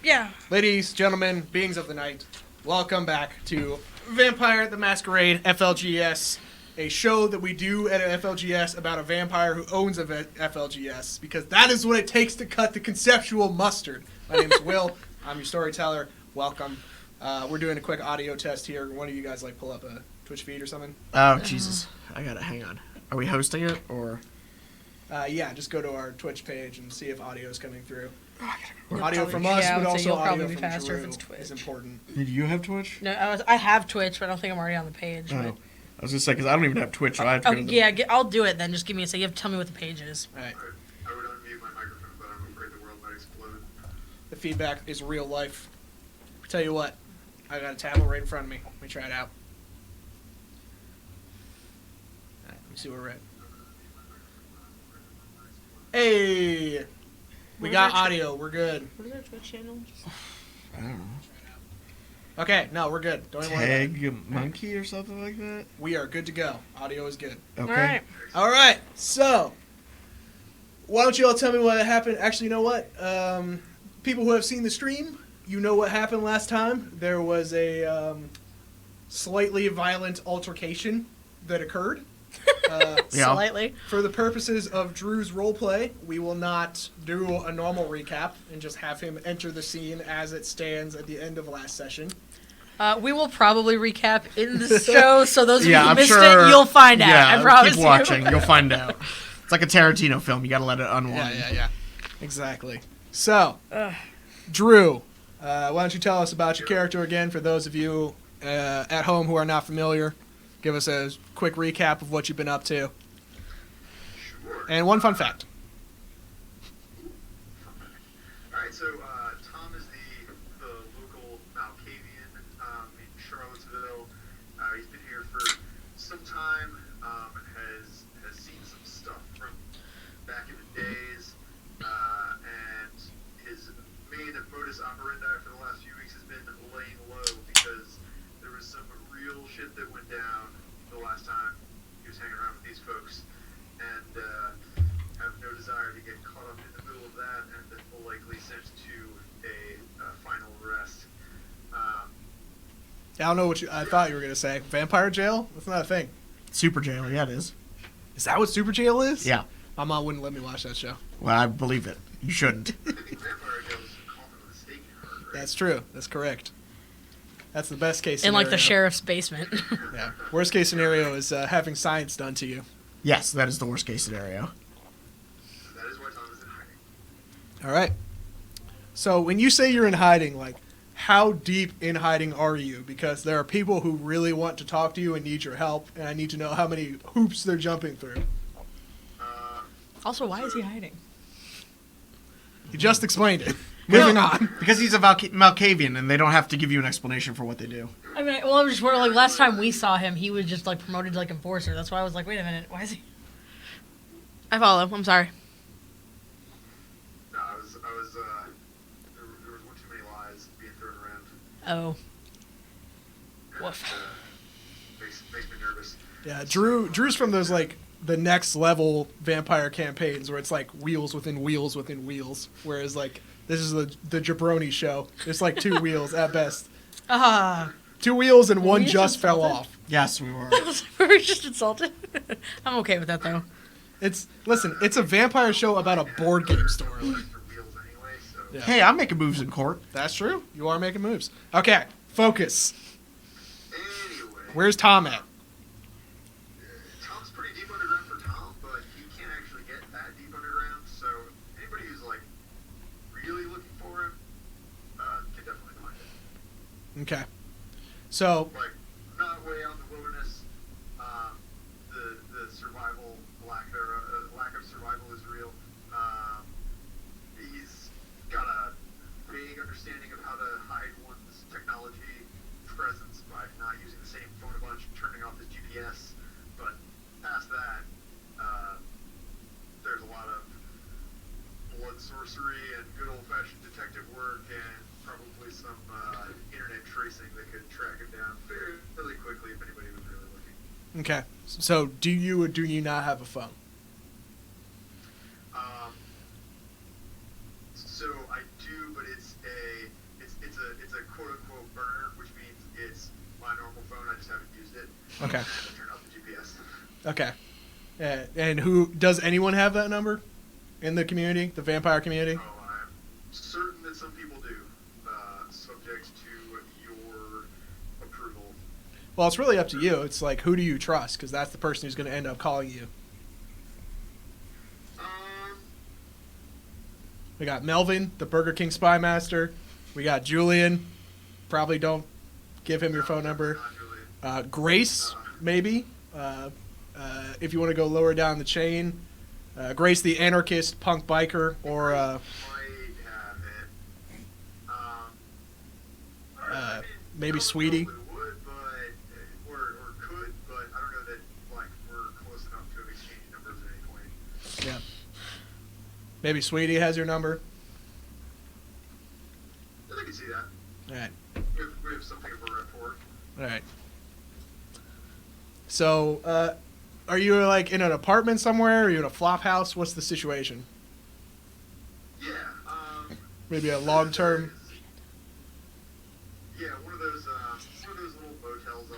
Yeah. Ladies, gentlemen, beings of the night, welcome back to Vampire the Masquerade FLGS, a show that we do at FLGS about a vampire who owns a FLGS, because that is what it takes to cut the conceptual mustard. My name's Will. I'm your storyteller. Welcome. We're doing a quick audio test here. One of you guys pull up a Twitch feed or something? Oh, Jesus. I gotta hang on. Are we hosting it, or? Yeah, just go to our Twitch page and see if audio is coming through. You'll Audio probably- from us, yeah, I but would say also you'll audio probably be from faster if Drew it's Twitch. is important. Did you have Twitch? No, I have Twitch, but I don't think I'm already on the page. Oh. But... I was gonna say, because I don't even have Twitch, so I have to Oh, go to the... yeah, I'll do it then. Just give me a second. You have to tell me what the page is. All right. I would unmute my microphone, but I'm afraid the world might explode. The feedback is real life. I tell you what, I got a tablet right in front of me. Let me try it out. All right, let me see where we're at. Hey, we got audio. We're good. What is our Twitch channel? I don't know. Okay, no, we're good. Don't even worry about it. Tag Monkey or something like that? We are good to go. Audio is good. Okay. All right. All right, so why don't you all tell me what happened? Actually, you know what? People who have seen the stream, you know what happened last time. There was a slightly violent altercation that occurred. Yeah. Slightly. For the purposes of Drew's roleplay, we will not do a normal recap and just have him enter the scene as it stands at the end of last session. We will probably recap in the show, so those of you who I'm missed sure, it, you'll find out. Yeah, I promise keep watching. You'll find out. It's like a Tarantino film. You gotta let it unwind. Yeah. Exactly. So, Drew, why don't you tell us about your character again for those of you at home who are not familiar? Give us a quick recap of what you've been up to. Sure. And one fun fact. Alright, so Tom is the local Malkavian in Charlottesville. He's been here for some time, has seen some stuff from back in the days, and his main modus operandi for the last few weeks has been laying low because there was some real shit that went down the last time he was hanging around with these folks, and have no desire to get caught up in the middle of that, and will likely sent to a final arrest. I don't know what I thought you were going to say. Vampire jail? That's not a thing. Super jail. Yeah, it is. Is that what super jail is? Yeah. My mom wouldn't let me watch that show. Well, I believe it. You shouldn't. I think Vampire Jail is common with a stake in her, right? That's true. That's correct. That's the best case In scenario. the sheriff's basement. Yeah. Worst case scenario is having science done to you. Yes, that is the worst case scenario. That is why Tom is in hiding. All right. So when you say you're in hiding, how deep in hiding are you? Because there are people who really want to talk to you and need your help, and I need to know how many hoops they're jumping through. Also, why is he hiding? You just explained it. Moving on. Because he's a Malkavian, and they don't have to give you an explanation for what they do. I mean, well, I'm just wondering, last time we saw him, he was just, promoted to, enforcer. That's why I was like, wait a minute, why is he... I follow. I'm sorry. No, I was there was one too many lies being thrown around. Oh. And, Woof. makes me nervous. Yeah, Drew's from those, the next level vampire campaigns where it's, wheels within wheels within wheels. Whereas, this is the Jabroni show. It's, 2 wheels at best. 2 wheels and one you just fell insulted? off. Yes, we were. Were we just insulted? I'm okay with that, though. It's a vampire show about a board game story. For wheels anyway, so. Yeah. Hey, I'm making moves in court. That's true. You are making moves. Okay, focus. Anyway. Where's Tom at? Tom's pretty deep underground for Tom, but he can't actually get that deep underground, so anybody who's really looking for him can definitely find it. Okay. So, Not way out in the wilderness. The survival lack of survival is real. He's got a vague understanding of how to hide one's technology presence by not using the same phone a bunch, turning off his GPS. But past that, there's a lot of blood sorcery and good old-fashioned detective work, and probably some internet tracing that could track him down fairly quickly if anybody was really looking. okay. So, do you or do you not have a phone? So I do, but it's a Okay. to turn off the GPS. Okay. And who does anyone have that number in the community, the vampire community? Oh, I'm certain that some people do, subject to your approval. Well, it's really up to you. It's like, who do you trust? Because that's the person who's going to end up calling you. We got Melvin, the Burger King spy master. We got Julian. Probably don't give him your phone number. Not really. Grace, maybe. If you want to go lower down the chain. Grace, the anarchist punk biker, or Might have it. I mean, maybe I Sweetie. probably would, but or could, but I don't know that like we're close enough to have exchanged numbers at any point. Yeah. Maybe Sweetie has your number. I can see that. All right. We have something of a rapport. All right. So, are you like in an apartment somewhere? Are you in a flop house? What's the situation? Yeah. Maybe a long-term. Yeah, one of those little motels on 29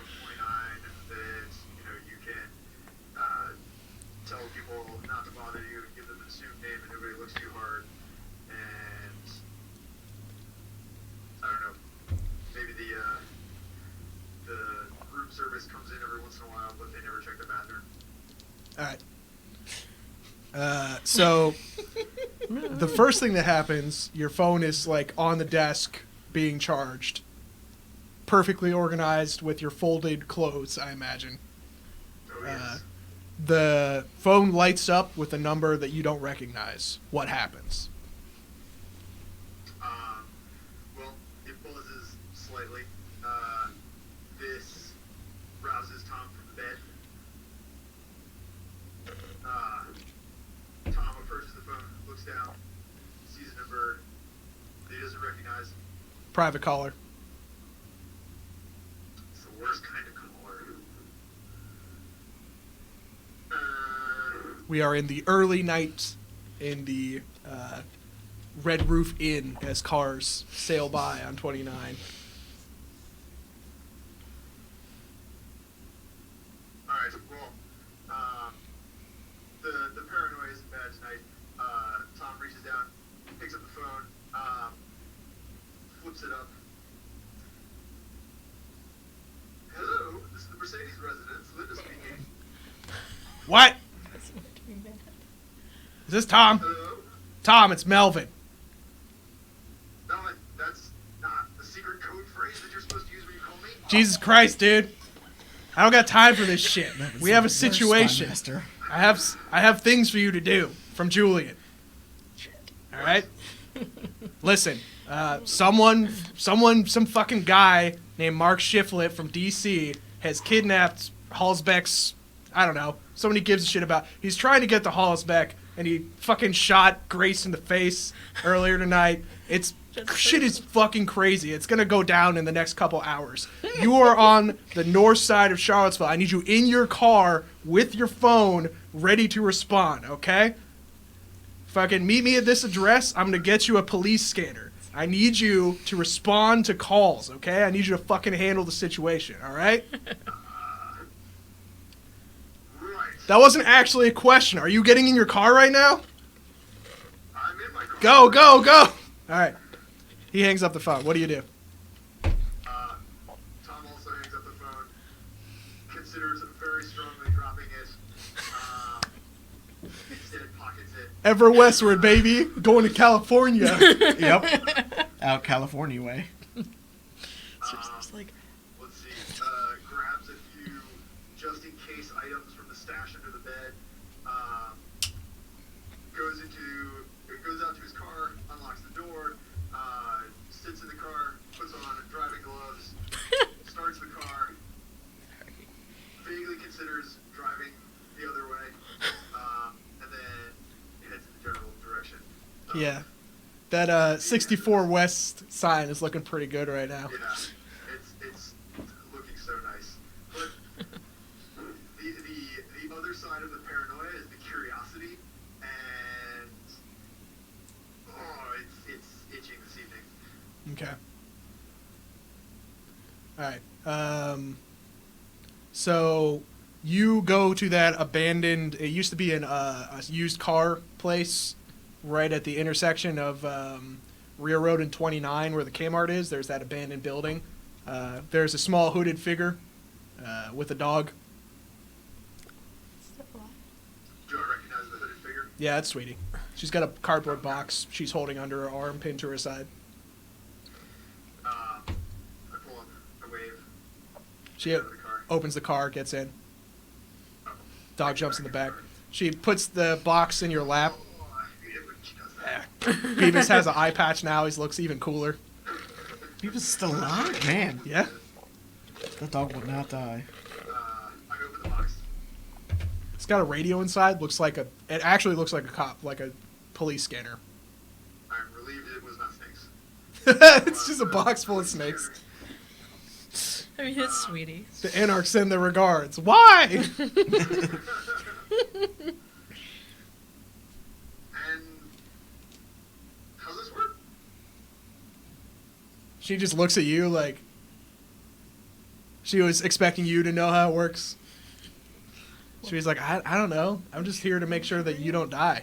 that you can tell people not to bother you and give them an assumed name and nobody looks too hard. And I don't know, maybe the room service comes in every once in a while, but they never check the bathroom. All right. So the first thing that happens, your phone is like on the desk being charged, perfectly organized with your folded clothes, I imagine. Oh, yes. The phone lights up with a number that you don't recognize. What happens? Well, it buzzes slightly. This rouses Tom from the bed. Tom approaches the phone, looks down, sees a number that he doesn't recognize. Private caller. It's the worst kind of caller. We are in the early night in the Red Roof Inn as cars sail by on 29. Alright, well, the paranoia isn't bad tonight. Tom reaches down, picks up the phone, flips it up. Hello, this is the Mercedes residence. Linda speaking. What? Is this Tom? Hello? Tom, it's Melvin. No, that's not the secret code phrase that you're supposed to use when you call me. Jesus Christ, dude. I don't got time for this shit. We have a situation. I have things for you to do from Julian. All right? Listen, some fucking guy named Mark Shiflett from DC has kidnapped Hallsbeck's, I don't know, somebody gives a shit about. He's trying to get to Hallsbeck, and he fucking shot Grace in the face earlier tonight. Shit is fucking crazy. It's gonna go down in the next couple hours. You are on the north side of Charlottesville. I need you in your car with your phone ready to respond, okay? Fucking meet me at this address. I'm gonna get you a police scanner. I need you to respond to calls, okay? I need you to fucking handle the situation, alright? Right. That wasn't actually a question. Are you getting in your car right now? I'm in my car. Go, go, go! Alright. He hangs up the phone. What do you do? Tom also hangs up the phone, considers very strongly dropping it, instead pockets it. Ever westward, baby. Going to California. Yep. Out California way. It's like, Let's see, grabs a few just-in-case items from the stash under the bed, goes out to his car, unlocks the door, sits in the car, puts on driving gloves, starts the car, vaguely considers driving the other way, and then heads in the general direction. Yeah. That 64 West sign is looking pretty good right now. Yeah, it's looking so nice. But the other side of the paranoia is the curiosity, and it's itching this evening. Okay. Alright. So you go to that abandoned. It used to be a used car place right at the intersection of Rear Road and 29, where the Kmart is. There's that abandoned building. There's a small hooded figure with a dog. Do I recognize the hooded figure? Yeah, that's Sweetie. She's got a cardboard box she's holding under her arm, pinned to her side. I pull up, I wave. She Go to the car. opens the car, gets in. Oh. Dog jumps in the back. She puts the box in your lap. Oh, I hate it when she does that. Beavis has an eye patch now. He looks even cooler. He was still alive? Man, Yeah. that dog would not die. I open the box. It's got a radio inside. It actually looks like a cop, like a police scanner. I'm relieved it was not snakes. It's just a box full of snakes. I mean, it's Sweetie. The Anarchs send their regards. Why? And how's this work? She just looks at you like she was expecting you to know how it works. She's like, I don't know. I'm just here to make sure that you don't die.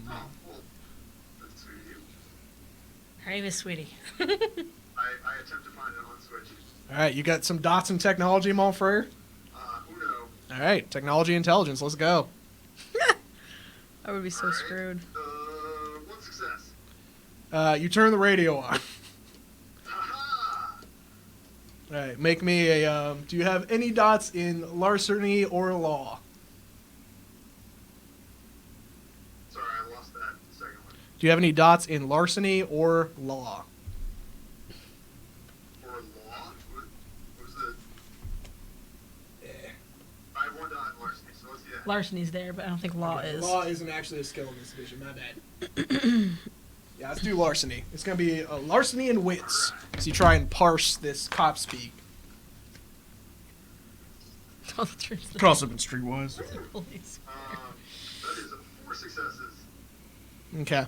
Oh, well, that's sweet of you. Her name is Sweetie. I attempt to find an on switch. All right, you got some dots in technology, mon frere? Uno. All right, technology intelligence. Let's go. I would be so Alright. screwed. One success. You turn the radio on. Haha! All right, make me a. Do you have any dots in larceny or law? Sorry, I lost that second one. Do you have any dots in larceny or law? Or law? What was the... I have one dot in larceny, so let's do that. Larceny there, but I don't think law is. Law isn't actually a skill in this division. My bad. Yeah, let's do larceny. It's gonna be a larceny and wits. So you try and parse this cop speak. Tell the truth. Could also been streetwise. Police. That is 4 successes. Okay.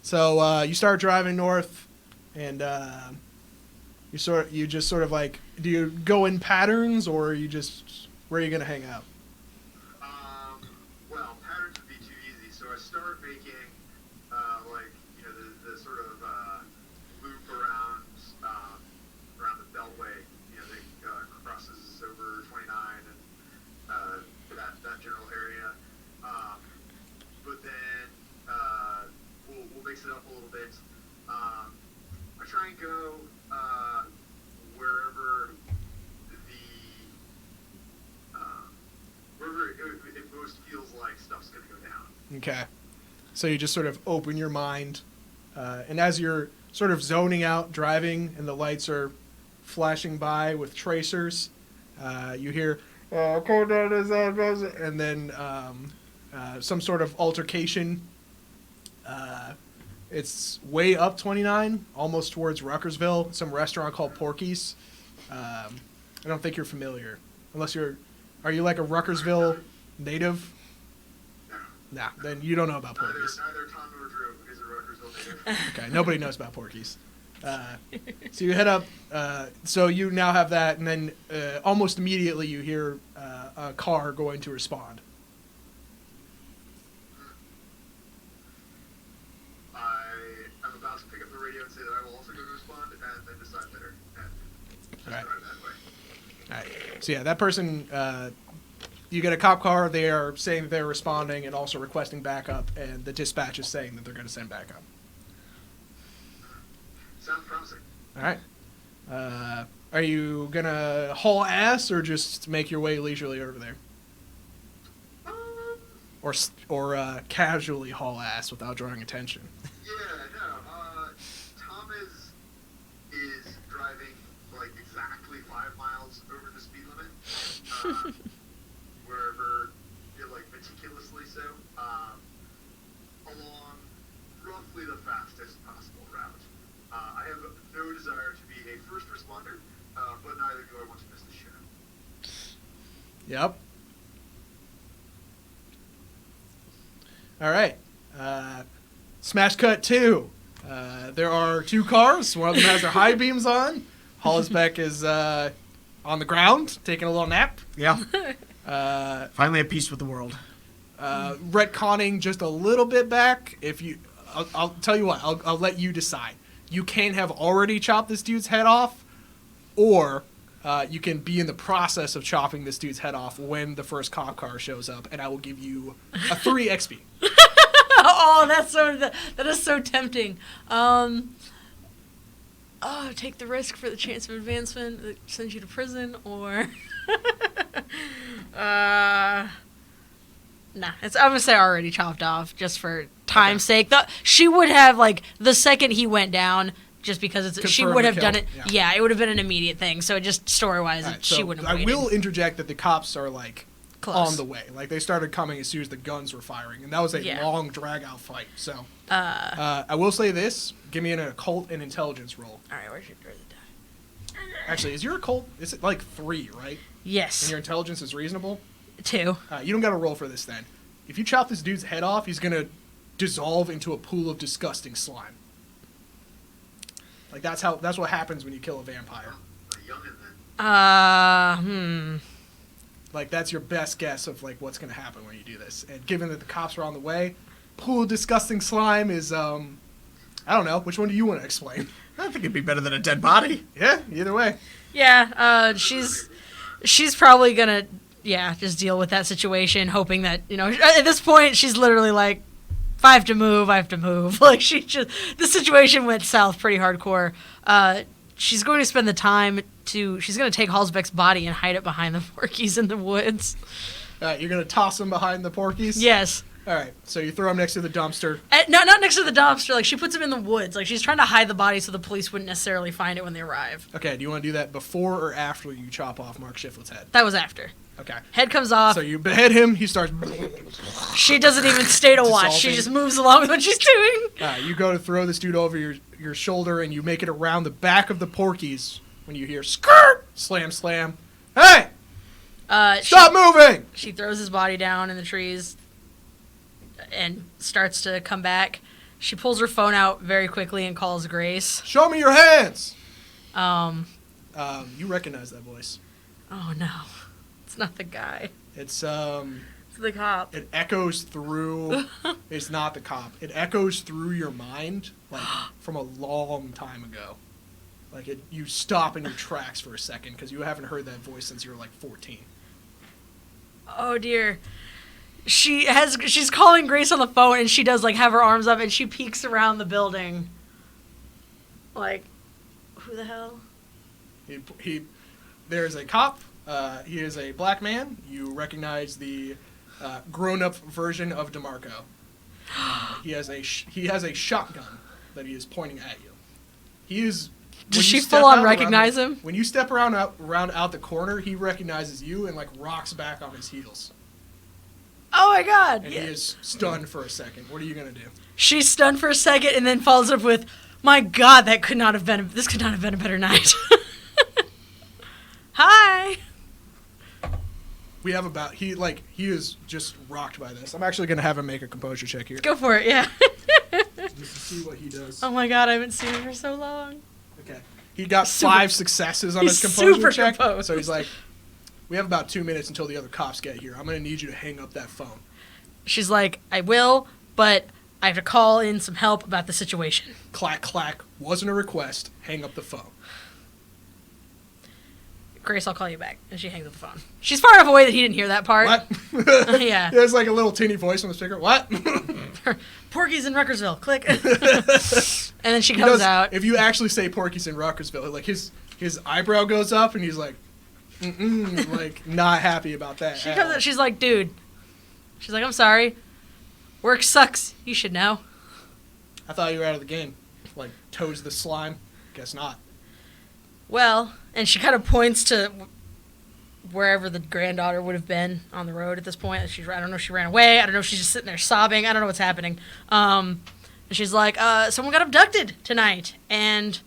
So you start driving north, and you just sort of like, do you go in patterns, or are you just, where are you gonna hang out? Well, patterns would be too easy, so I start making, like, you know, the sort of loop around the Beltway, you know, that crosses over 29 and that general area. But then we'll mix it up a little bit. I try and go wherever it most feels like stuff's gonna go down. Okay. So you just sort of open your mind, and as you're sort of zoning out driving and the lights are flashing by with tracers, you hear, and then some sort of altercation. It's way up 29, almost towards Ruckersville, some restaurant called Porky's. I don't think you're familiar, unless are you like a Ruckersville native? Nah, then you don't know about Porky's. Neither Tom nor Drew is a Rutgersville native. Okay, nobody knows about Porky's. So you head up, so you now have that, and then almost immediately you hear a car going to respond. I'm about to pick up the radio and say that I will also go to respond, and then decide better and just Alright. drive that way. All right. So yeah, that person, you get a cop car. They are saying that they're responding and also requesting backup, and the dispatch is saying that they're going to send backup. Sounds promising. All right. Are you gonna haul ass or just make your way leisurely over there, or casually haul ass without drawing attention? Yeah, no. Tom is driving like exactly 5 miles over the speed limit. Wherever, like meticulously so, along roughly the fastest possible route. I have no desire to be a first responder, but neither do I want to miss the show. Yep. All right. Smash cut 2. There are 2 cars. One of them has their high beams on. Hollisbeck is on the ground, taking a little nap. Yeah. Finally at peace with the world. Retconning just a little bit back. I'll tell you what. I'll let you decide. You can have already chopped this dude's head off, or you can be in the process of chopping this dude's head off when the first cop car shows up, and I will give you a 3 XP. Oh, that is so tempting. Take the risk for the chance of advancement that sends you to prison, or nah. I'm gonna say already chopped off just for time's sake. She would have the second he went down, just because she would have done it. Yeah, it would have been an immediate thing. So just story wise, Right, she wouldn't have waited. I will interject that the cops are Close. on the way. They started coming as soon as the guns were firing, and that was a long drag out fight. So I will say this: give me an occult and intelligence roll. All right, where's the die? Actually, is your occult? Is it 3, right? Yes. And your intelligence is reasonable. 2. You don't got to roll for this then. If you chop this dude's head off, he's gonna dissolve into a pool of disgusting slime. That's what happens when you kill a vampire. A youngin' then. That's your best guess of what's gonna happen when you do this. And given that the cops are on the way, pool of disgusting slime is I don't know. Which one do you want to explain? I think it'd be better than a dead body. Yeah, either way. Yeah, she's probably gonna just deal with that situation, hoping that at this point she's literally like, if I have to move, I have to move. The situation went south pretty hardcore. She's going to spend the time she's going to take Halsbeck's body and hide it behind the Porkies in the woods. You're gonna toss him behind the Porkies. Yes. All right, so you throw him next to the dumpster. Not next to the dumpster. She puts him in the woods. She's trying to hide the body so the police wouldn't necessarily find it when they arrive. Okay, do you want to do that before or after you chop off Mark Shiflett's head? That was after. Okay. Head comes off. So you behead him, he starts... She doesn't even stay to watch. She just moves along with what she's doing. You go to throw this dude over your shoulder, and you make it around the back of the Porkies when you hear skirt, slam, slam. Hey! Stop moving! She throws his body down in the trees and starts to come back. She pulls her phone out very quickly and calls Grace. Show me your hands! You recognize that voice. Oh, no. It's not the guy. It's the cop. It echoes through... It's not the cop. It echoes through your mind, from a long time ago. You stop in your tracks for a second, because you haven't heard that voice since you were 14. Oh, dear. She's calling Grace on the phone, and she does have her arms up, and she peeks around the building. Who the hell? There's a cop. He is a black man. You recognize the grown-up version of DeMarco. He has a shotgun that he is pointing at you. He is. Does she full on recognize him? When you step around out the corner, he recognizes you and rocks back on his heels. Oh my god! And he is stunned for a second. What are you gonna do? She's stunned for a second and then follows up with, "My God, this could not have been a better night." Hi. We have he is just rocked by this. I'm actually gonna have him make a composure check here. Go for it, yeah. Just to see what he does. Oh my god, I haven't seen him for so long. Okay. He got 5 successes on his composure check. Composed. So he's like, we have about 2 minutes until the other cops get here. I'm going to need you to hang up that phone. She's like, I will, but I have to call in some help about the situation. Clack, clack. Wasn't a request. Hang up the phone. Grace, I'll call you back. And she hangs up the phone. She's far enough away that he didn't hear that part. What? Yeah. There's a little teeny voice on the speaker. What? Porky's in Ruckersville. Click. And then she comes out. If you actually say Porky's in Ruckersville, his eyebrow goes up and he's not happy about that. She comes out. She's like, dude. She's like, I'm sorry. Work sucks. You should know. I thought you were out of the game. Toes the slime. Guess not. Well, and she kind of points to wherever the granddaughter would have been on the road at this point. I don't know if she ran away. I don't know if she's just sitting there sobbing. I don't know what's happening. And she's like, someone got abducted tonight, and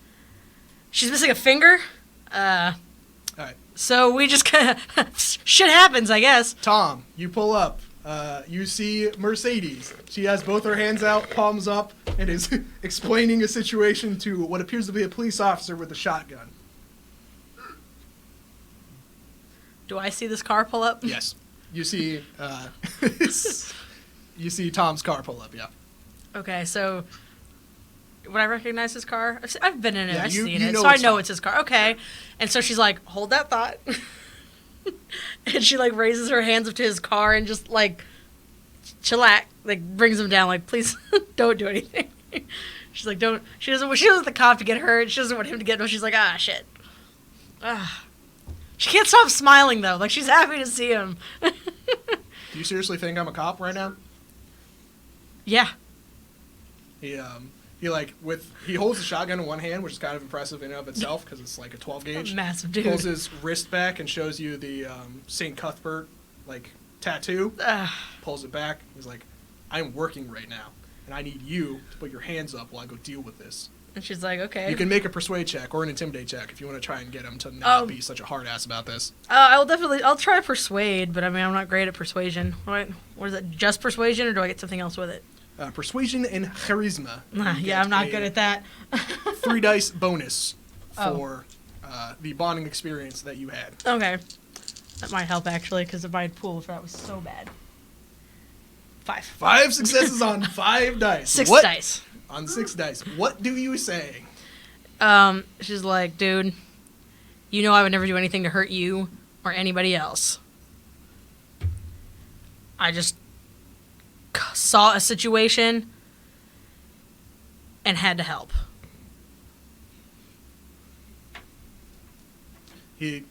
she's missing a finger. All right. So we just kind of... shit happens, I guess. Tom, you pull up. You see Mercedes. She has both her hands out, palms up, and is explaining a situation to what appears to be a police officer with a shotgun. Do I see this car pull up? Yes. You see you see Tom's car pull up, yeah. Okay, so would I recognize his car? I've been in it. Yeah, I've you seen it. know So I it's know Tom. it's his car. Okay. And so she's like, hold that thought. And she, like, raises her hands up to his car and just, like, chillax, like, brings him down, like, please don't do anything. She's like, don't. She doesn't want the cop to get hurt. She doesn't want him to get no. She's like, shit. She can't stop smiling, though. Like, she's happy to see him. Do you seriously think I'm a cop right now? Yeah. He holds the shotgun in one hand, which is kind of impressive in and of itself because it's like a 12 gauge. Massive dude. Pulls his wrist back and shows you the St. Cuthbert like tattoo. Pulls it back. He's like, "I'm working right now, and I need you to put your hands up while I go deal with this." And she's like, okay. You can make a persuade check or an intimidate check if you want to try and get him to not be such a hard ass about this. I'll try persuade, but I mean, I'm not great at persuasion. What is it? Just persuasion, or do I get something else with it? Persuasion and charisma. Yeah, I'm not good at that. 3 dice bonus for the bonding experience that you had. Okay. That might help, actually, because my pool for that was so bad. 5. 5 successes on 5 dice. 6 What? dice. On 6 dice. What do you say? She's like, dude, you know I would never do anything to hurt you or anybody else. I just saw a situation and had to help. He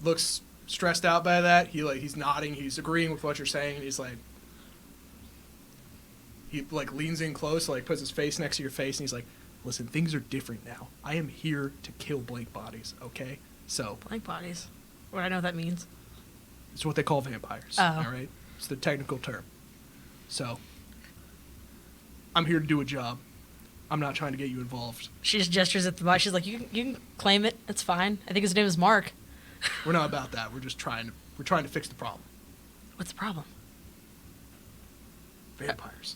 looks stressed out by that. He's nodding. He's agreeing with what you're saying. He's like, he leans in close, puts his face next to your face, and he's like, "Listen, things are different now. I am here to kill blank bodies. Okay, so Blank bodies. What I know what that means. it's what they call vampires. Oh. All right, it's the technical term. So I'm here to do a job. I'm not trying to get you involved. She just gestures at the body. She's like, you can claim it. It's fine. I think his name is Mark. We're not about that. We're trying to fix the problem. What's the problem? Vampires.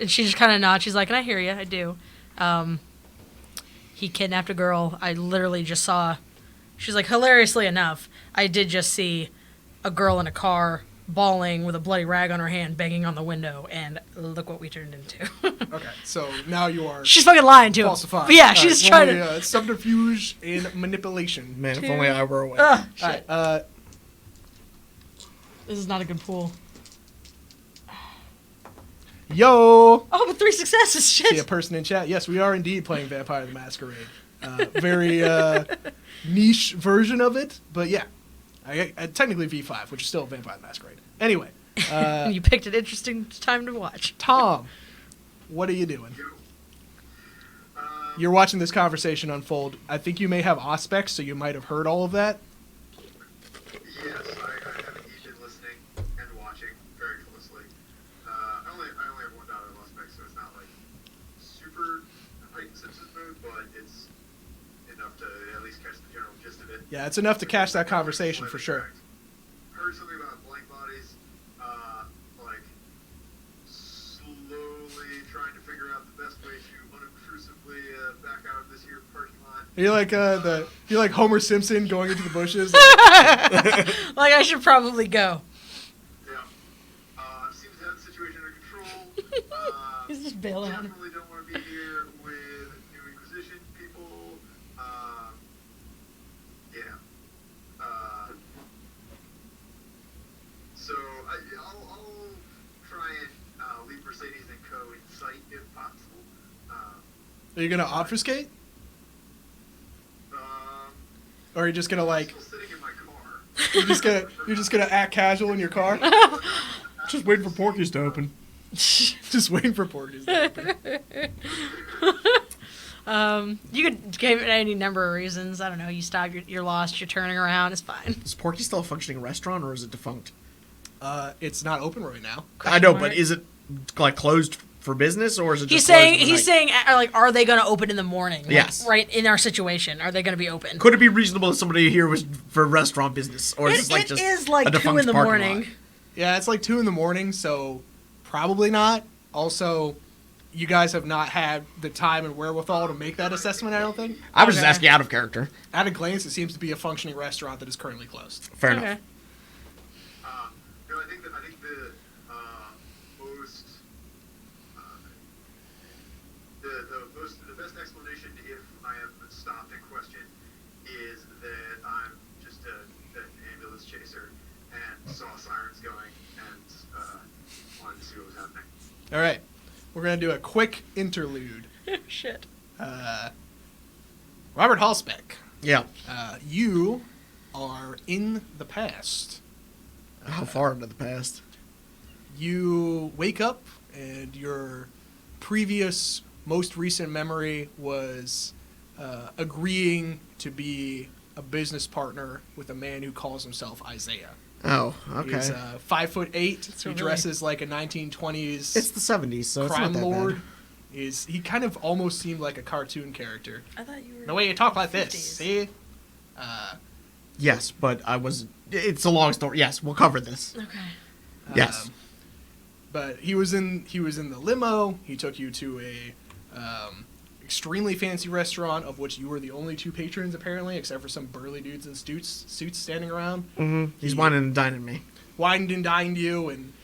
And she just kind of nods. She's like, and I hear you. I do. He kidnapped a girl. I literally just saw. She's like, hilariously enough, I did just see a girl in a car bawling with a bloody rag on her hand, banging on the window, and look what we turned into. Okay, so now you are She's fucking lying to him. falsifying. But yeah, All she's right, trying to. well, subterfuge and manipulation. Man, if only I were away. Shit. All right, This is not a good pool. yo! Oh, but 3 successes. Shit. See a person in chat. Yes, we are indeed playing Vampire the Masquerade. Very niche version of it, but yeah. I technically V5, which is still Vampire the Masquerade. Anyway, You picked an interesting time to watch. Tom, what are you doing? You're watching this conversation unfold. I think you may have aspects, so you might have heard all of that. Yes, I have indeed been listening and watching very closely. I only have one daughter in Aspect, so it's not like super heightened senses mode, but it's enough to at least catch the general gist of it. Yeah, it's enough to catch that conversation for sure. Heard something about blank bodies, slowly trying to figure out the best way to unobtrusively back out of this here parking lot. You're like Homer Simpson going into the bushes. Like, I should probably go. Yeah. Seems to have the situation under control. He's just bailing on him. Definitely don't want to be here with New Inquisition people. Yeah. So I'll try and leave Mercedes and Co. in sight if possible. Are you gonna obfuscate, Um, or are you just gonna still sitting in my car. you're just gonna act casual in your car? Just waiting for Porky's to open. Just waiting for Porky's. You could give it any number of reasons. I don't know. You stop, you're lost, you're turning around. It's fine. Is Porky still a functioning restaurant, or is it defunct? It's not open right now. I know, but is it closed for business, or is it? He's Just closed saying, for the night? are they going to open in the morning? Like, Yes. Right in our situation, are they going to be open? Could it be reasonable if somebody here was for restaurant business, or is It this is just like a 2 defunct in the parking morning. lot? Yeah, it's like 2 a.m, so probably not. Also, you guys have not had the time and wherewithal to make that assessment, I don't think. I was just Okay. asking out of character. At a glance, it seems to be a functioning restaurant that is currently closed. Fair Okay. enough. No, I think the most the best explanation, if I am stopped and questioned, is that I'm just an ambulance chaser and saw sirens going and wanted to see what was happening. All right. We're going to do a quick interlude. Shit. Robert Halsbeck, Yeah. you are in the past. How far into the past? You wake up and your previous, most recent memory was agreeing to be a business partner with a man who calls himself Isaiah. Oh, okay. He's 5'8". So He really- dresses like a 1920s It's the 70s, so it's crime not that lord. bad. He kind of almost seemed like a cartoon character. I thought you were. The way you talk like this, 50s. see? Yes, but I was... It's a long story. Yes, we'll cover this. Okay. Yes. But he was in the limo. He took you to a extremely fancy restaurant of which you were the only two patrons apparently, except for some burly dudes in suits standing around. Mm-hmm. He's He- whining and dining me. Wined and dined you, and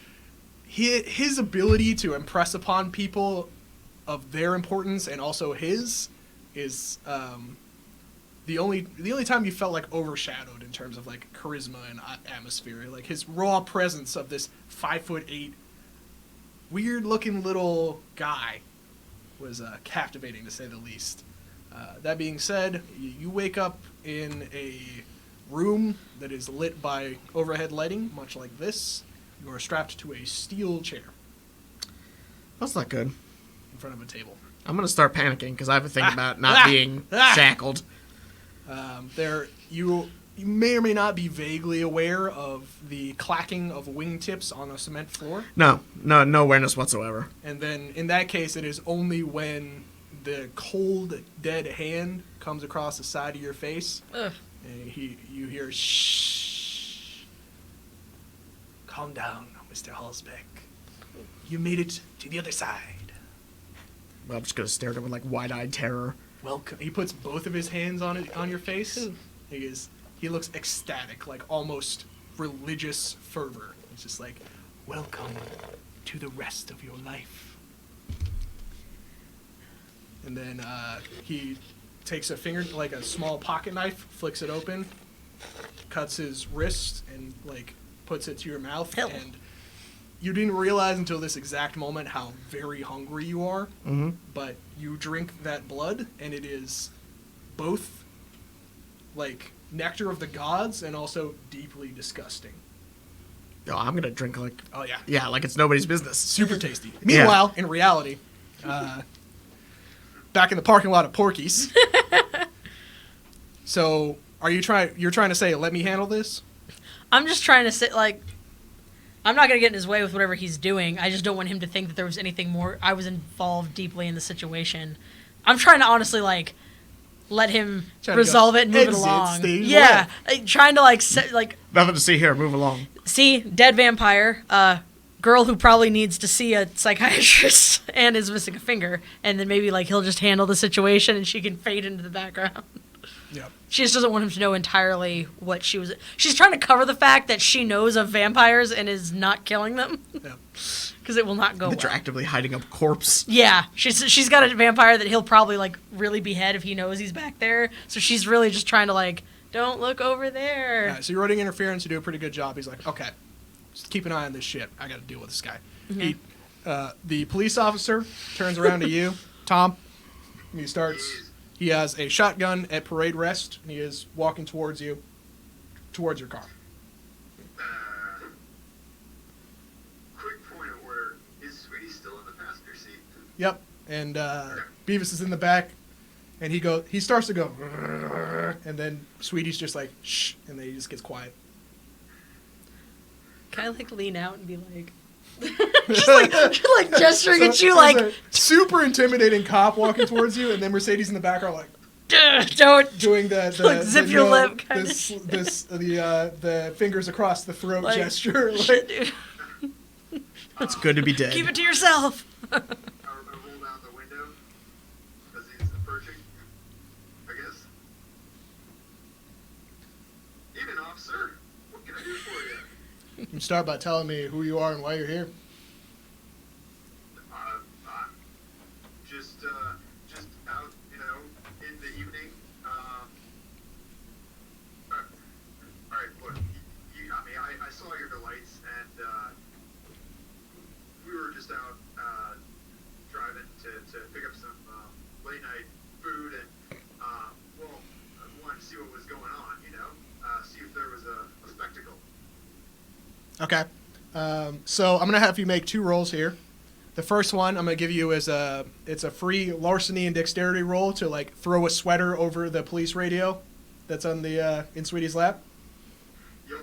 his ability to impress upon people of their importance and also his is the only time you felt like overshadowed in terms of like charisma and atmosphere. Like his raw presence of this 5'8", weird looking little guy was captivating to say the least. That being said, you wake up in a room that is lit by overhead lighting, much like this. You are strapped to a steel chair That's not good. in front of a table. I'm going to start panicking because I have a thing about not being shackled. You may or may not be vaguely aware of the clacking of wingtips on a cement floor. No awareness whatsoever. And then in that case, it is only when the cold, dead hand comes across the side of your face, Ugh. and you hear, shh. Calm down, Mr. Halsbeck. You made it to the other side. Well, I'm just going to stare at him with like wide-eyed terror. Welcome. He puts both of his hands on your face. He looks ecstatic, like almost religious fervor. It's just like, welcome to the rest of your life. And then he takes a finger, like a small pocket knife, flicks it open, cuts his wrist, and like puts it to your mouth. Hell. And you didn't realize until this exact moment how very hungry you are. Mm-hmm. But you drink that blood, and it is both like nectar of the gods and also deeply disgusting. Oh, I'm going to drink like... Oh yeah, Yeah, like it's nobody's business. super tasty. Meanwhile, in reality, back in the parking lot of Porky's. So, you're trying to say, let me handle this? I'm just trying to say, like, I'm not going to get in his way with whatever he's doing. I just don't want him to think that there was anything more. I was involved deeply in the situation. I'm trying to honestly, like, let him Trying to resolve go it and move it exit along. stage Yeah. left. Like, trying to, like, like, Nothing to see here. Move along. see, dead vampire, girl who probably needs to see a psychiatrist and is missing a finger. And then maybe, like, he'll just handle the situation and she can fade into the background. Yep. She just doesn't want him to know entirely what she was. She's trying to cover the fact that she knows of vampires and is not killing them Yep. because it will not go That you're well. actively hiding a corpse. Yeah, she's got a vampire that he'll probably like really behead if he knows he's back there. So she's really just trying to like, don't look over there. Alright, so you're running interference. You do a pretty good job. He's like, okay, just keep an eye on this shit. I got to deal with this guy. The police officer turns around to you, Tom. And he starts. He has a shotgun at parade rest, and he is walking towards you, towards your car. Quick point of order. Is Sweetie still in the passenger seat? Yep. And Beavis is in the back, and he starts to go, and then Sweetie's just like, shh, and then he just gets quiet. Can I like lean out and be like, just like gesturing at you There's like, a super intimidating cop walking towards you, and then Mercedes in the back are like don't. doing the Like, zip the your lip kinda the fingers across the throat Like, gesture. Shit, dude. It's good to be dead. Keep it to yourself. I rolled officer. What can I do for you? You can start by telling me who you are and why you're here. I'm just out, in the evening. All right, look, I saw your lights, and we were just out driving to pick up some late night food, and well, I wanted to see what was going on, see if there was a spectacle. Okay. So I'm gonna have you make 2 rolls here. The first one I'm gonna give you is it's a free larceny and dexterity roll to like throw a sweater over the police radio that's on the in Sweetie's lap. Yep.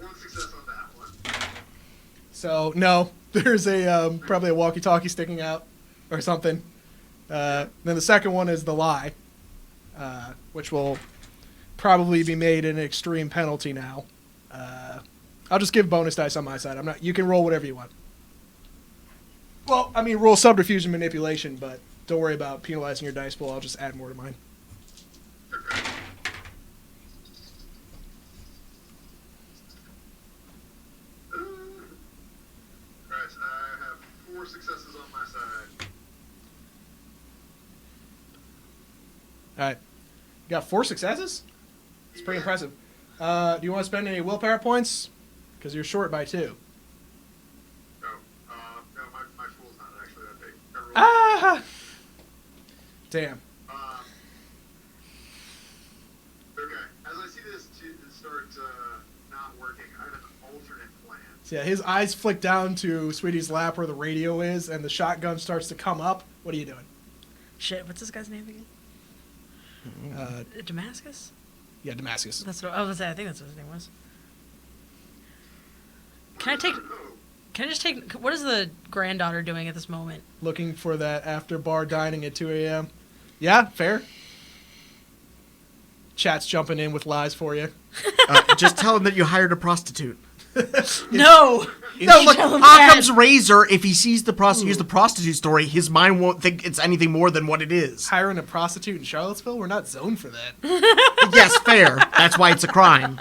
1 success on that one. So no, there's a probably a walkie-talkie sticking out or something. Then the second one is the lie, which will probably be made an extreme penalty now. I'll just give bonus dice on my side. You can roll whatever you want. Well, I mean, roll subterfuge and manipulation, but don't worry about penalizing your dice pool. I'll just add more to mine. Okay. Alright, I have 4 successes on my side. All right. You got 4 successes? It's pretty impressive. Do you want to spend any willpower points? Because you're short by 2. No, my pool's not actually that big. Ah! Damn. Okay, as I see this to start not working, I have an alternate plan. So yeah, his eyes flick down to Sweetie's lap where the radio is, and the shotgun starts to come up. What are you doing? Shit, what's this guy's name again? Damascus? Yeah, Damascus. That's what I was gonna say. I think that's what his name was. Can I just take? What is the granddaughter doing at this moment? Looking for that after bar dining at 2 a.m. Yeah, fair. Chat's jumping in with lies for you. Just tell him that you hired a prostitute. No. No, look, tell him that. Occam's razor, if he sees the prostitute story, his mind won't think it's anything more than what it is. Hiring a prostitute in Charlottesville? We're not zoned for that. Yes, fair. That's why it's a crime.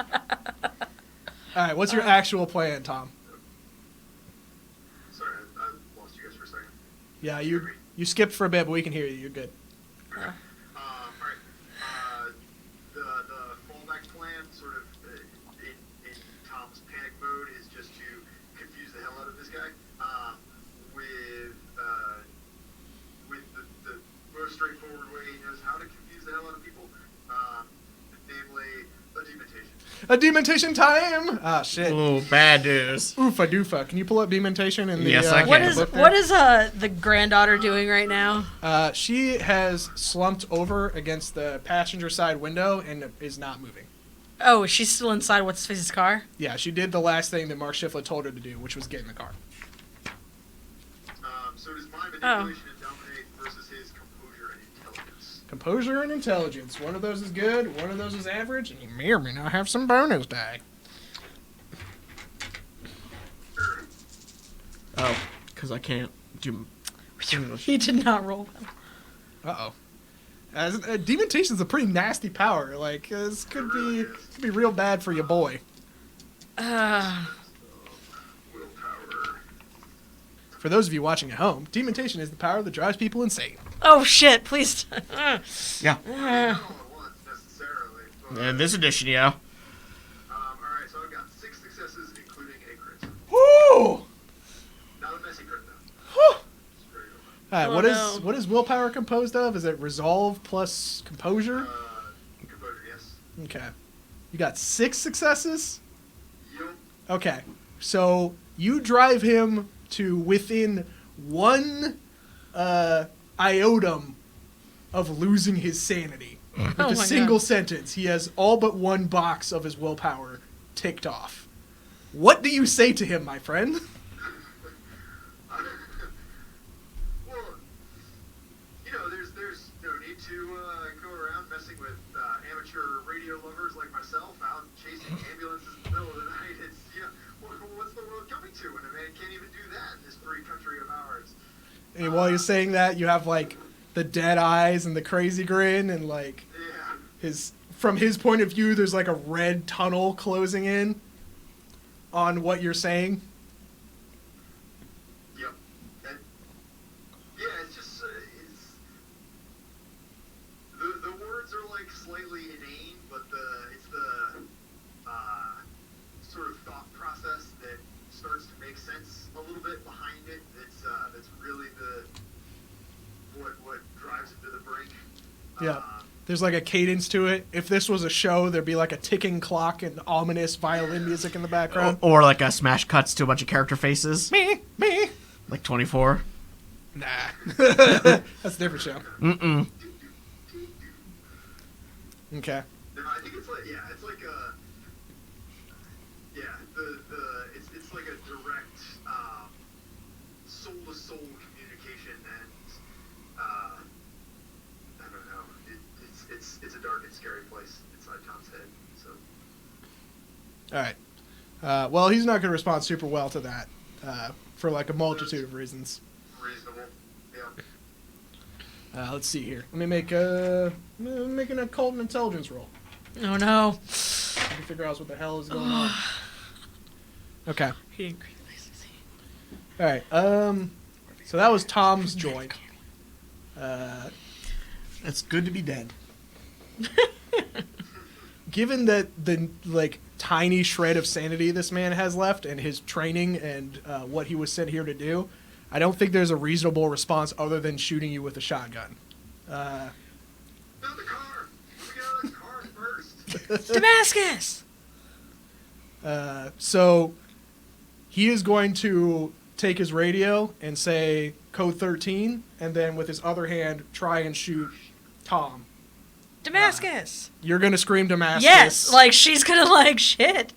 All right, what's your actual plan, Tom? Sorry, I lost you guys for a second. Yeah, you skipped for a bit, but we can hear you. You're good. Okay. Alright. The fallback plan, sort of in Tom's panic mode, is just to confuse the hell out of this guy with the most straightforward way he knows how to confuse the hell out of people, namely a dementation. A dementation time! Ah, shit. Ooh, bad news. Oofa doofa. Can you pull up dementation in the Yes, I can. What is the granddaughter doing right now? She has slumped over against the passenger side window and is not moving. Oh, she's still inside what's his car? Yeah, she did the last thing that Mark Shiflett told her to do, which was get in the car. So it is my manipulation and dominate versus his composure and intelligence. Composure and intelligence. One of those is good, one of those is average, and you may or may not have some bonus die. Oh, because I can't do English. He did not roll well. Uh-oh. Dementation's a pretty nasty power. Like, this could be real bad for your boy. Willpower. For those of you watching at home, dementation is the power that drives people insane. Oh shit! Please. Yeah. Not all at once, necessarily. But, In this edition, yeah. alright, so I've got 6 successes, including a crit. Woo! Not a messy crit, though. Whew. Straight All right, Oh, no. what is willpower composed of? Is it resolve plus composure? Composure, yes. Okay. You got 6 successes? Yup. Okay. So you drive him to within 1 iota of losing his sanity. With Oh a my single God. sentence, he has all but 1 box of his willpower ticked off. What do you say to him, my friend? Well, there's no need to go around messing with amateur radio lovers like myself out chasing ambulances in the middle of the night. It's, what's the world coming to when a man can't even do that in this free country of ours? And while you're saying that, you have, like, the dead eyes and the crazy grin and, like, Yeah. his from his point of view, there's like a red tunnel closing in on what you're saying. Yep. And yeah, it's just it's the words are like slightly inane, but it's the sort of thought process that starts to make sense a little bit behind it. That's really what drives it to the brink. Yeah. There's like a cadence to it. If this was a show, there'd be like a ticking clock and ominous violin music in the background. Or like a smash cuts to a bunch of character faces. Me. Like 24. Nah. That's a different show. Mm-mm. Okay. No, I think it's like it's like a it's like a direct soul to soul communication, and I don't know, it's a dark and scary place inside Tom's head. So All right. Well, he's not going to respond super well to that for like a multitude of reasons. reasonable, yeah. Let's see here. Let me make an occult and intelligence roll. Oh no. Let me figure out what the hell is going on. Okay. He didn't critically succeed. All right. So that was Tom's joint. It's good to be dead. Given that the like tiny shred of sanity this man has left and his training and what he was sent here to do, I don't think there's a reasonable response other than shooting you with a shotgun. Not the car! Let me get out of the car first! Damascus! So he is going to take his radio and say code 13, and then with his other hand try and shoot Tom. Damascus! You're going to scream Damascus. Yes! Like, she's gonna, like, shit.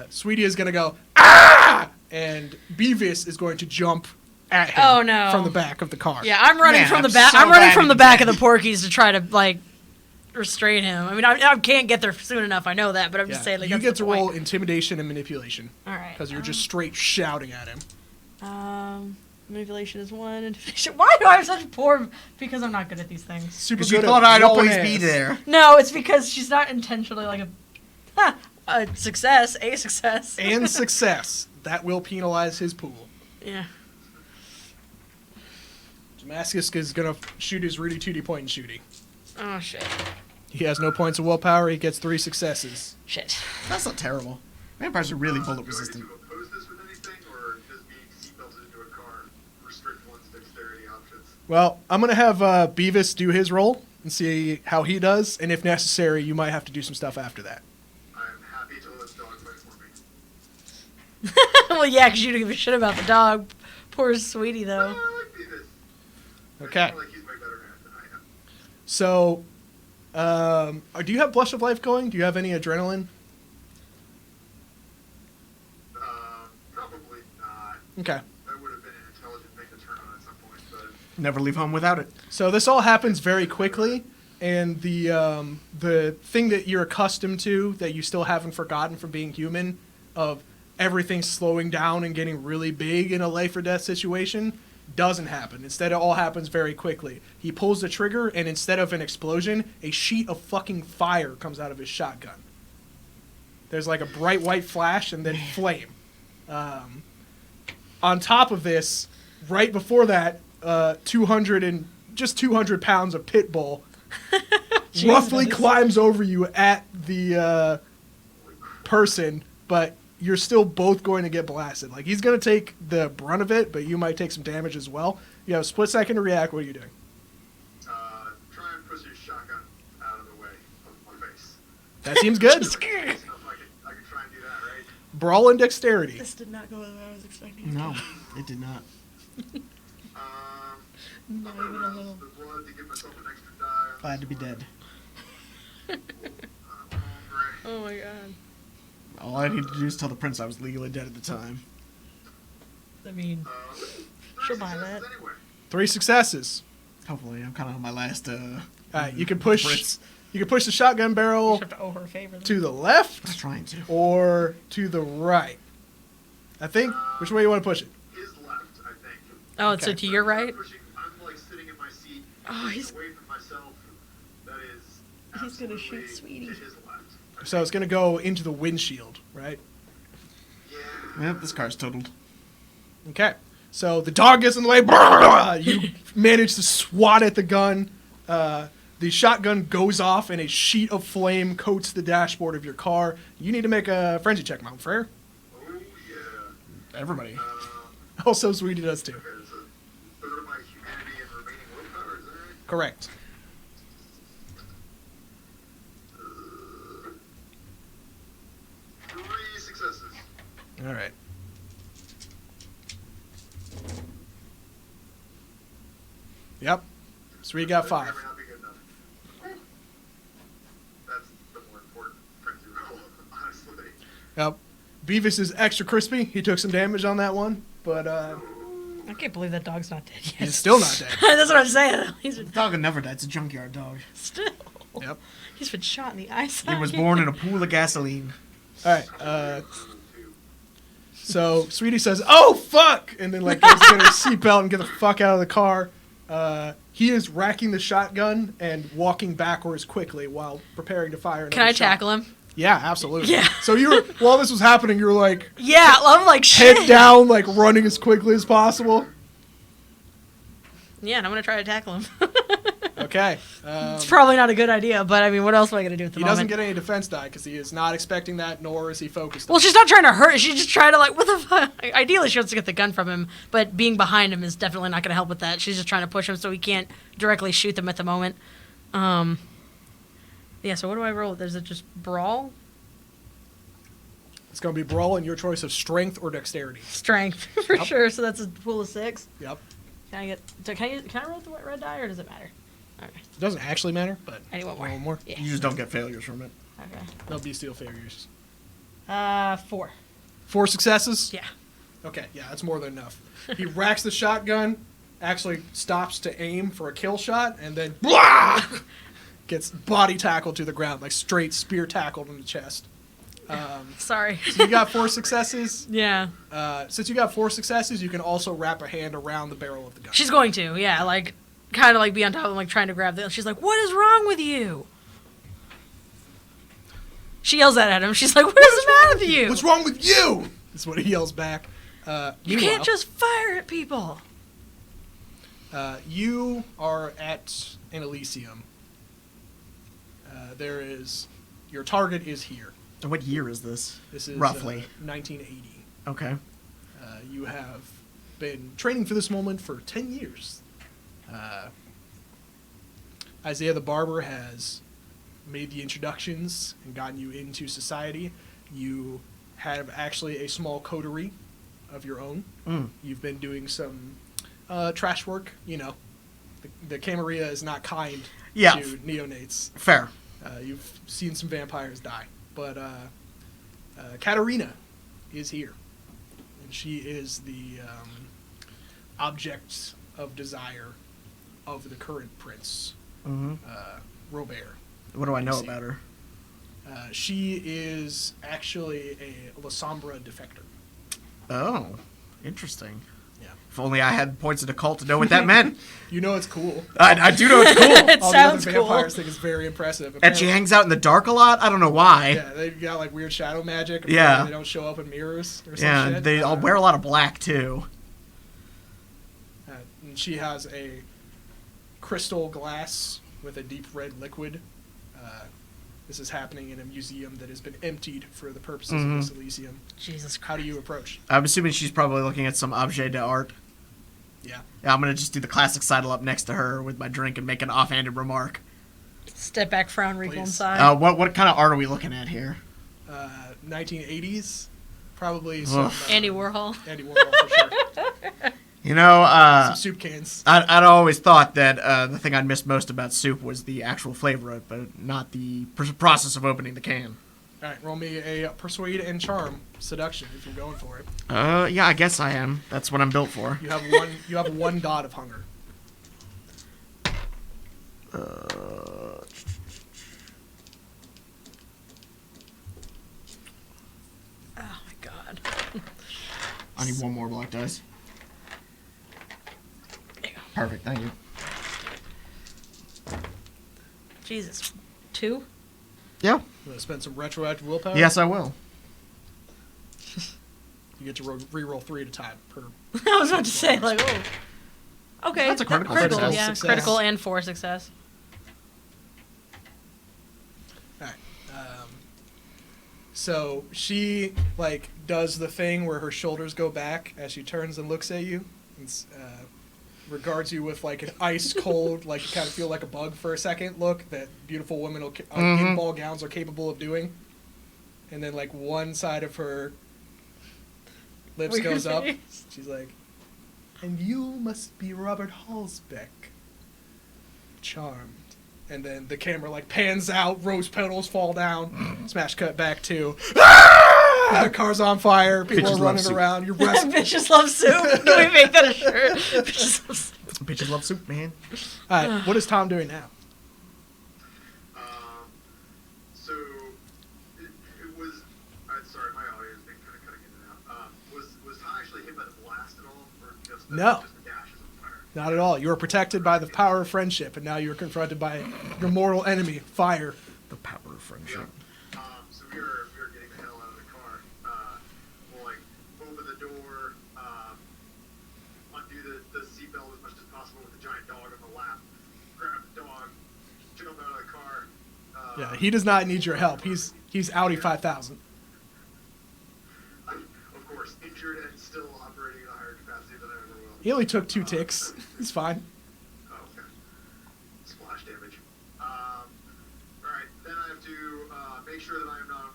Sweetie is going to go, ah! And Beavis is going to jump at him Oh, no. from the back of the car. Yeah, I'm running Man, from the I'm back. so I'm running glad from the he's back dead. of the Porkies to try to, like, restrain him. I mean, I can't get there soon enough. I know that, but I'm just saying, like, you that's get the to point. roll intimidation and manipulation All right. because you're just straight shouting at him. Manipulation is 1. Intimidation. Why do I have such poor? Because I'm not good at these things. Super Because good you at thought I'd whooping always ass. be there. No, it's because she's not intentionally like a success. A success. And success. That will penalize his pool. Yeah. Damascus is going to shoot his Rudy Tooty point and shooty. Oh shit. He has no points of willpower. He gets 3 successes. Shit. That's not terrible. Vampires are really bullet Do I resistant. need to oppose this with anything, or does being seatbelted into a car restrict one's dexterity options? Well, I'm going to have Beavis do his roll and see how he does. And if necessary, you might have to do some stuff after that. I am happy to let the dog fight for me. Well, yeah, because you don't give a shit about the dog. Poor sweetie, though. I like Beavis. Okay. I feel like he's way better at it than I am. So, do you have Blush of Life going? Do you have any adrenaline? Probably not. Okay. That would have been an intelligent thing to turn on at some point, but Never leave home without it. So this all happens very quickly, and the thing that you're accustomed to that you still haven't forgotten from being human, of everything slowing down and getting really big in a life or death situation, doesn't happen. Instead, it all happens very quickly. He pulls the trigger, and instead of an explosion, a sheet of fucking fire comes out of his shotgun. There's like a bright white flash and then flame. On top of this, right before that, 200 pounds of pit bull roughly Jesus. climbs over you at the person, but you're still both going to get blasted. Like, he's going to take the brunt of it, but you might take some damage as well. You have a split second to react. What are you doing? try and push his shotgun out of the way of my face. That seems good. I can try and do that, right? Brawl and dexterity. This did not go as I was expecting. No, it did not. I'm gonna rouse the blood to give myself an extra die. Glad to be dead. I'm hungry. Oh my god. All I need to do is tell the prince I was legally dead at the time. I mean, she'll buy that. Anyway, 3 successes. Hopefully, I'm kind of on my last. You can push. Fritz. You can push the shotgun You barrel have to owe her a favor. to the I was left trying to. or to the right. I think. Which way you want to push it? his left, I think. Oh, so Okay. to your right? I'm like sitting in my seat, Oh, he's- away from myself. That is He's gonna shoot absolutely Sweetie. to his left. So it's gonna go into the windshield, right? Yeah. Yep, this car's totaled. Okay. So the dog gets in the way. You manage to swat at the gun. The shotgun goes off, and a sheet of flame coats the dashboard of your car. You need to make a frenzy check, Mountain Frere. Oh, yeah. Everybody. Also, Sweetie does too. Okay, it's a third of my humanity and remaining willpower, is that right? Correct. Three successes. All right. Yep. Sweetie got That 5. may or may not be good enough. That's the more important frenzy roll, honestly. Yep. Beavis is extra crispy. He took some damage on that one, but I can't believe that dog's not dead yet. he's still not dead. That's what I'm saying. He's The dog would never die. It's a junkyard dog. still. Yep. He's been shot in the eye. He was born in a pool of gasoline. All right. So Sweetie says, "Oh fuck!" and then like goes to get her seatbelt and get the fuck out of the car. He is racking the shotgun and walking backwards quickly while preparing to fire. Can I tackle him? Yeah, absolutely. Yeah. So you were while this was happening, you were like Yeah, I'm like shit. head down, like running as quickly as possible. Yeah, and I'm gonna try to tackle him. Okay. It's probably not a good idea, but I mean, what else am I gonna do at the He moment? doesn't get any defense die because he is not expecting that, nor is he focused. Well, she's not trying to hurt. She's just trying to like, what the fuck? Ideally, she wants to get the gun from him, but being behind him is definitely not going to help with that. She's just trying to push him so he can't directly shoot them at the moment. Yeah. So what do I roll? There's it just brawl, It's going to be brawl in your choice of strength or dexterity. strength for Yep. sure. So that's a pool of 6. Yep. Can I roll the red die or does it matter? Okay. It doesn't actually matter, but I need one more. one more. Yeah. You just don't get failures from it. Okay. No bestial failures. 4. 4 successes? Yeah. Okay, yeah, that's more than enough. He racks the shotgun, actually stops to aim for a kill shot, and then blah! Gets body tackled to the ground, like straight spear tackled in the chest. Sorry. So you got 4 successes. Yeah. Since you got 4 successes, you can also wrap a hand around the barrel of the gun. She's going to, yeah, like, kind of like be on top of him, like trying to grab the. She's like, "What is wrong with you?" She yells that at him. She's like, "What is the matter with you? What's wrong with you? That's what he yells back. You Meanwhile, can't just fire at people." You are at an Elysium. There is your target is here. And what year is this? This is roughly 1980. Okay. You have been training for this moment for 10 years. Isaiah the Barber has made the introductions and gotten you into society. You have actually a small coterie of your own. Mm. You've been doing some trash work. You know, the Camarilla is not kind Yeah. to neonates. Fair. You've seen some vampires die. But Katarina is here. And she is the object of desire of the current prince, Mm-hmm. Robert. What do I know see. about her? She is actually a La Sombra defector. Oh, interesting. Yeah. If only I had points of the cult to know what that meant. You know it's cool. I do know it's cool. It All sounds the other cool. vampires think it's very impressive. And she hangs out in the dark a lot? I don't know why. Yeah, they've got like weird shadow magic. Yeah. They don't show up in mirrors or some Yeah, shit. they all wear a lot of black too. And she has a crystal glass with a deep red liquid. This is happening in a museum that has been emptied for the purposes of this Elysium. Jesus How do Christ. you approach? I'm assuming she's probably looking at some objet d'art. Yeah. Yeah, I'm gonna just do the classic sidle up next to her with my drink and make an offhanded remark. Step back, frown, wrinkle Please. inside. What kind of art are we looking at here? 1980s, probably some Andy Warhol. Andy Warhol for sure. You know, Some soup cans. I'd always thought that the thing I'd missed most about soup was the actual flavor of it, but not the process of opening the can. All right, roll me a persuade and charm seduction if you're going for it. Yeah, I guess I am. That's what I'm built for. You have one. You have 1 dot of hunger. Oh my god. I need one more black dice. There you go. Perfect, thank you. Jesus. 2? Yeah. You want to spend some retroactive willpower? Yes, I will. You get to re-roll 3 at a time per. I was about to say, like, oh. Okay. That's a critical success. Yeah, Success. critical and 4 success. All right. So she like does the thing where her shoulders go back as she turns and looks at you, and regards you with like an ice cold, like you kind of feel like a bug for a second look that beautiful women in ball gowns are capable of doing, and then like one side of her lips Weird goes up. face. She's like, "And you must be Robert Halsbeck." Charmed. And then the camera like pans out, rose petals fall down, smash cut back to the car's on fire, people Bitches are running love around, you're wrestling. Bitches love soup. Can we make that a shirt? Bitches love soup. Bitches love soup, man. Alright, what is Tom doing now? So it was. Sorry, my audio has been kind of cutting in and out. Was Tom actually hit by the blast at all, or just the, No. just the dashes on fire? Not at all. You are protected by the power of friendship, and now you're confronted by your mortal enemy, fire. The power of friendship. So we were getting the hell out of the car. We'll like open the door, undo the seatbelt as much as possible with the giant dog on the lap, grab the dog, jump out of the car. Yeah, he does not need your help. He's Audi 5000. Of course, injured and still operating at a higher capacity than I ever will. He only took 2 ticks. He's fine. Oh, okay. Splash damage. Alright, then I have to make sure that I am not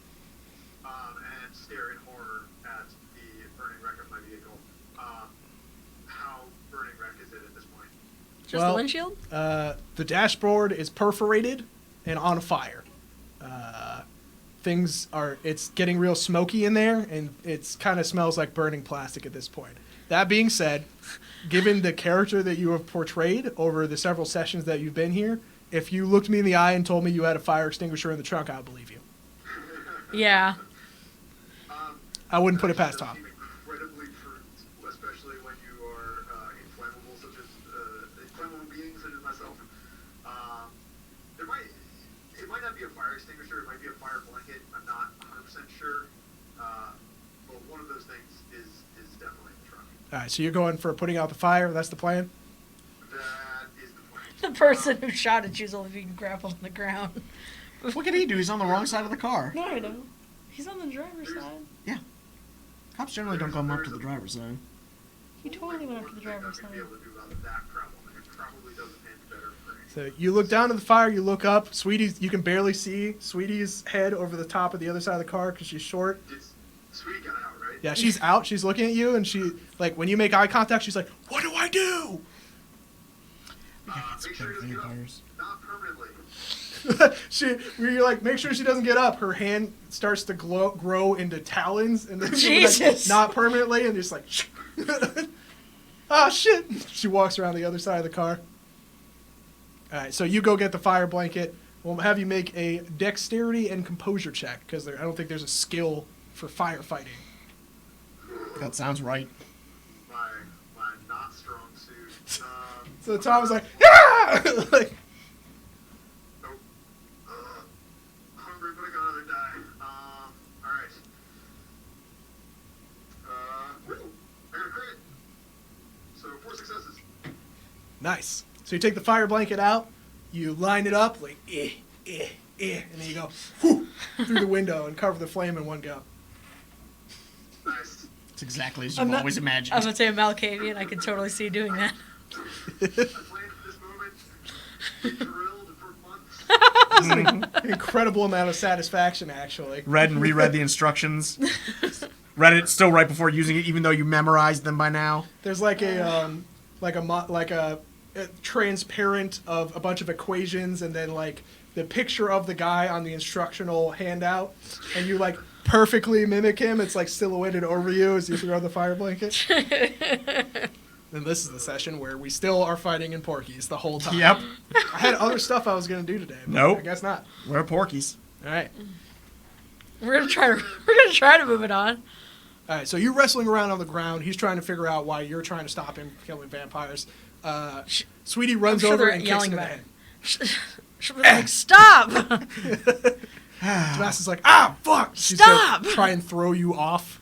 and stare in horror at the burning wreck of my vehicle. How burning wreck is it at this point? Just the windshield? The dashboard is perforated and on fire. It's getting real smoky in there, and it's kind of smells like burning plastic at this point. That being said, given the character that you have portrayed over the several sessions that you've been here, if you looked me in the eye and told me you had a fire extinguisher in the trunk, I would believe you. Yeah. I wouldn't put it past Tom. Seem incredibly prudent, especially when you are inflammable, such as inflammable beings such as myself. It might not be a fire extinguisher. It might be a fire blanket. I'm not 100% sure. But one of those things is definitely in the trunk. All right, so you're going for putting out the fire. That's the plan. That is the plan. The person who shot at you is only if you can grab him on the ground. What can he do? He's on the wrong side of the car. No, I know. He's on the driver's side. Cops generally don't come up to the driver's side. He totally went up to the driver's Not side. gonna be able to do about that problem. It probably doesn't end better for me. So you look down at the fire, you look up. Sweetie's, you can barely see Sweetie's head over the top of the other side of the car because she's short. Sweetie got out, right? Yeah, she's out. She's looking at you, and she, like, when you make eye contact, she's like, "What do I do?" Make sure he doesn't get up. Not permanently. You're like, make sure she doesn't get up. Her hand starts to grow into talons, and then she's Jesus. like, not permanently, and just like, oh shit! She walks around the other side of the car. All right, so you go get the fire blanket. We'll have you make a dexterity and composure check because I don't think there's a skill for firefighting. That sounds right. My not strong suit. So Tom was like, yeah! Like, Hungry, but I got another die. Alright. I got a crit. So 4 successes. nice. So you take the fire blanket out, you line it up, like, and then you go whoo, through the window and cover the flame in one go. Nice. It's exactly as I'm you've not- always imagined. I'm gonna say a Malkavian. I can totally see you doing that. I planned for this moment. Been drilled for months. Incredible amount of satisfaction, actually. Read and reread the instructions. Read it still right before using it, even though you memorized them by now. There's like a transparent of a bunch of equations, and then like the picture of the guy on the instructional handout, and you like perfectly mimic him. It's like silhouetted over you as you throw the fire blanket. And this is the session where we still are fighting in Porky's the whole time. Yep. I had other stuff I was gonna do today. But Nope. I guess not. We're Porkies. All right. We're gonna try to move it on. All right. So you're wrestling around on the ground. He's trying to figure out why you're trying to stop him killing vampires. Sweetie runs I'm sure over they're and kicks yelling him in the about head. She'll be like, stop! Damascus is like, ah, fuck! She's Stop! gonna try and throw you off.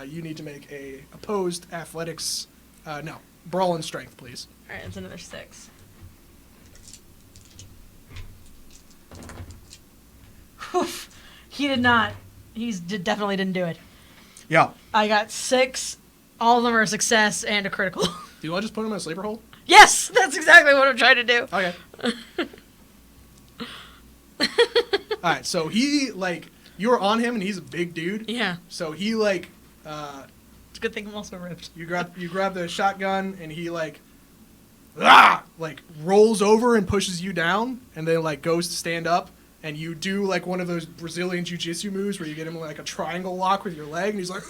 You need to make a opposed athletics. No, brawl and strength, please. All right, it's another 6. Oof. He did not. Definitely didn't do it. Yeah. I got 6. All of them are a success and a critical. Do you want to just put him in a sleeper hold? Yes, that's exactly what I'm trying to do. Okay. All right, so he, like, you were on him, and he's a big dude. Yeah. So he, like, It's a good thing I'm also ripped. you grab the shotgun, and he, like, rolls over and pushes you down, and then, like, goes to stand up, and you do, like, one of those Brazilian jiu-jitsu moves where you get him, like, a triangle lock with your leg, and he's like,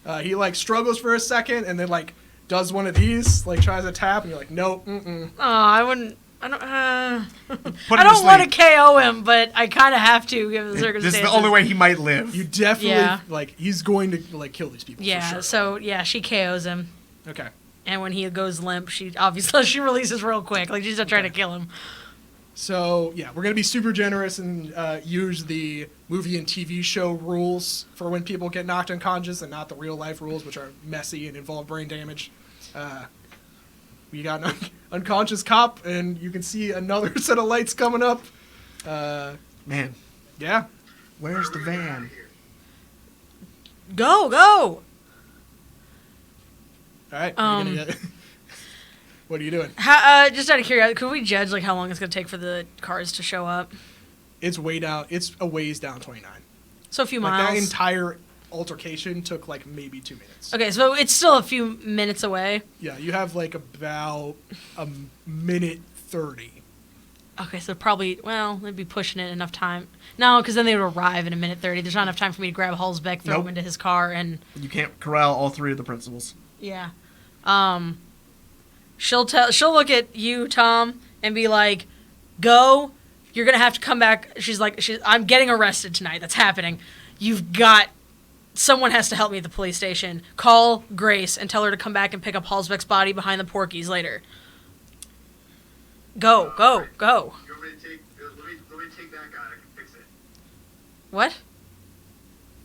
ugh! He, like, struggles for a second, and then, like, does one of these, like, tries to tap, and you're like, nope, Oh, I wouldn't. I don't. Put I him to don't want to sleep. KO him, but I kind of have to given the This circumstances. is the only way he might live. you definitely, Yeah. like, he's going to, like, kill these people for Yeah. sure. So yeah, she KOs him, Okay. and when he goes limp, she obviously she releases real quick. Like she's not trying to kill him. So, yeah, we're going to be super generous and use the movie and TV show rules for when people get knocked unconscious and not the real life rules, which are messy and involve brain damage. We got an unconscious cop, and you can see another set of lights coming up. Man, Yeah. where's the Where are we gonna get out van? of here? Go. All right. Um, What are you doing? Just out of curiosity, could we judge like how long it's gonna take for the cars to show up? It's way down. It's a ways down 29. So a few Like, miles. that entire altercation took, like, maybe 2 minutes. Okay, so it's still a few minutes away. Yeah, you have, like, about a minute 30. Okay, so probably, well, they'd be pushing it enough time. No, because then they would arrive in a minute 30. There's not enough time for me to grab Hulsbeck, throw Nope. him into his car, and You can't corral all 3 of the principals. yeah. She'll look at you, Tom, and be like, "Go. You're gonna have to come back." I'm getting arrested tonight. That's happening. Someone has to help me at the police station. Call Grace and tell her to come back and pick up Hulsbeck's body behind the Porkies later. Go. You want me to take? Let me take that guy. I can fix it. What?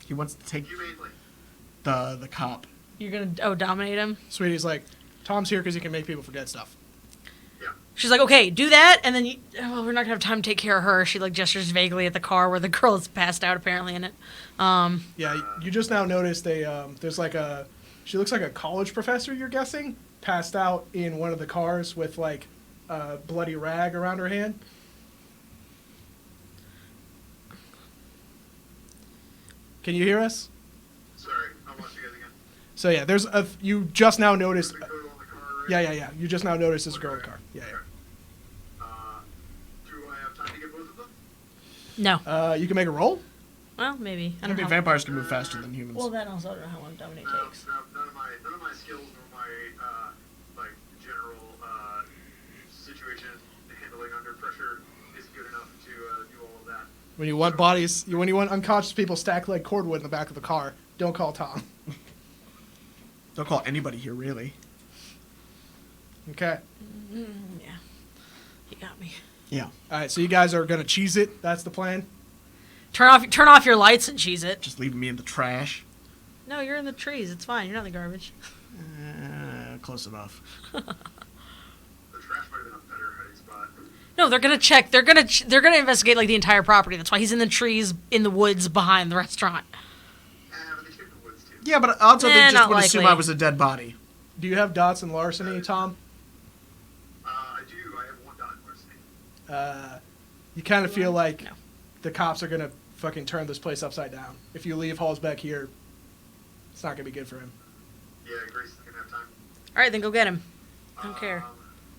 He wants to take Humanely. the cop. You're gonna dominate him? Sweetie's like, Tom's here because he can make people forget stuff. Yeah. She's like, okay, do that, and then we're not gonna have time to take care of her. She like gestures vaguely at the car where the girl is passed out apparently in it. Yeah, you just now noticed there's like she looks like a college professor, you're guessing, passed out in one of the cars with like a bloody rag around her hand. Can you hear us? Sorry, I lost you guys again. So yeah, you just now noticed. The code on the car, right? Yeah. You just now noticed there's a girl in the car. Yeah. Do I have time to get both of them? No. You can make a roll. Well, maybe. I I don't mean, know. vampires can move faster than humans. Well, then also I don't know how long dominate No, takes. none of my skills nor my like general situation handling under pressure isn't good enough to do all of that. When you want when you want unconscious people stacked like cordwood in the back of the car, don't call Tom. Don't call anybody here, really. Okay. Yeah. You got me. Yeah. All right. So you guys are gonna cheese it. That's the plan. Turn off your lights and cheese it. Just leaving me in the trash. No, you're in the trees. It's fine. You're not in the garbage. Close enough. The trash might have been a better hiding spot. No, they're gonna check. They're gonna investigate like the entire property. That's why he's in the trees in the woods behind the restaurant. But they came the woods too. Yeah, but also they just not would assume likely. I was a dead body. Do you have dots and larceny, Tom? I do. I have one dot in larceny. You kind of feel like No. the cops are gonna fucking turn this place upside down. If you leave Halsbeck here, it's not gonna be good for him. Yeah, Grace is gonna have time. All right, then go get him. I don't care.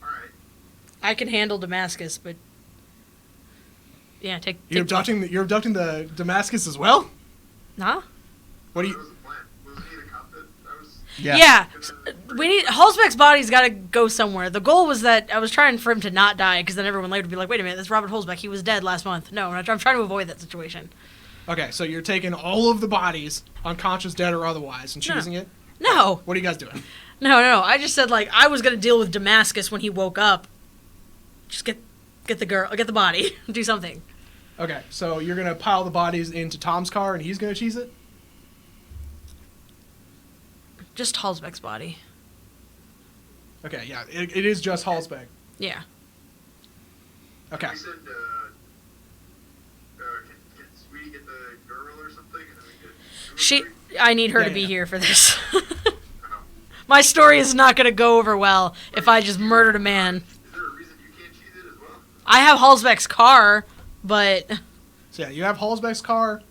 All right. I can handle Damascus, but yeah, take. You're abducting the Damascus as well. Nah. What do That you? was the plan. Wasn't he the cop that I was? Yeah. We need Hulsbeck's body's got to go somewhere. The goal was that I was trying for him to not die, because then everyone later would be like, "Wait a minute, that's Robert Hulsbeck. He was dead last month." No, I'm trying to avoid that situation. Okay, so you're taking all of the bodies, unconscious, dead or otherwise, and No. choosing it. No, What are you guys doing? no. I just said like I was gonna deal with Damascus when he woke up. Just get Get the girl. Get the body. Do something. Okay, so you're gonna pile the bodies into Tom's car, and he's gonna cheese it. Just Halsbeck's body. Okay, yeah, it is just Halsbeck. Yeah. Okay. We send, can Sweetie get the girl or something? And then we get I need her Yeah, to be yeah. here for this. Oh. My story is not going to go over well if I just murdered a man. Is there a reason you can't cheese it as well? I have Halsbeck's car, but... So yeah, you have Halsbeck's car.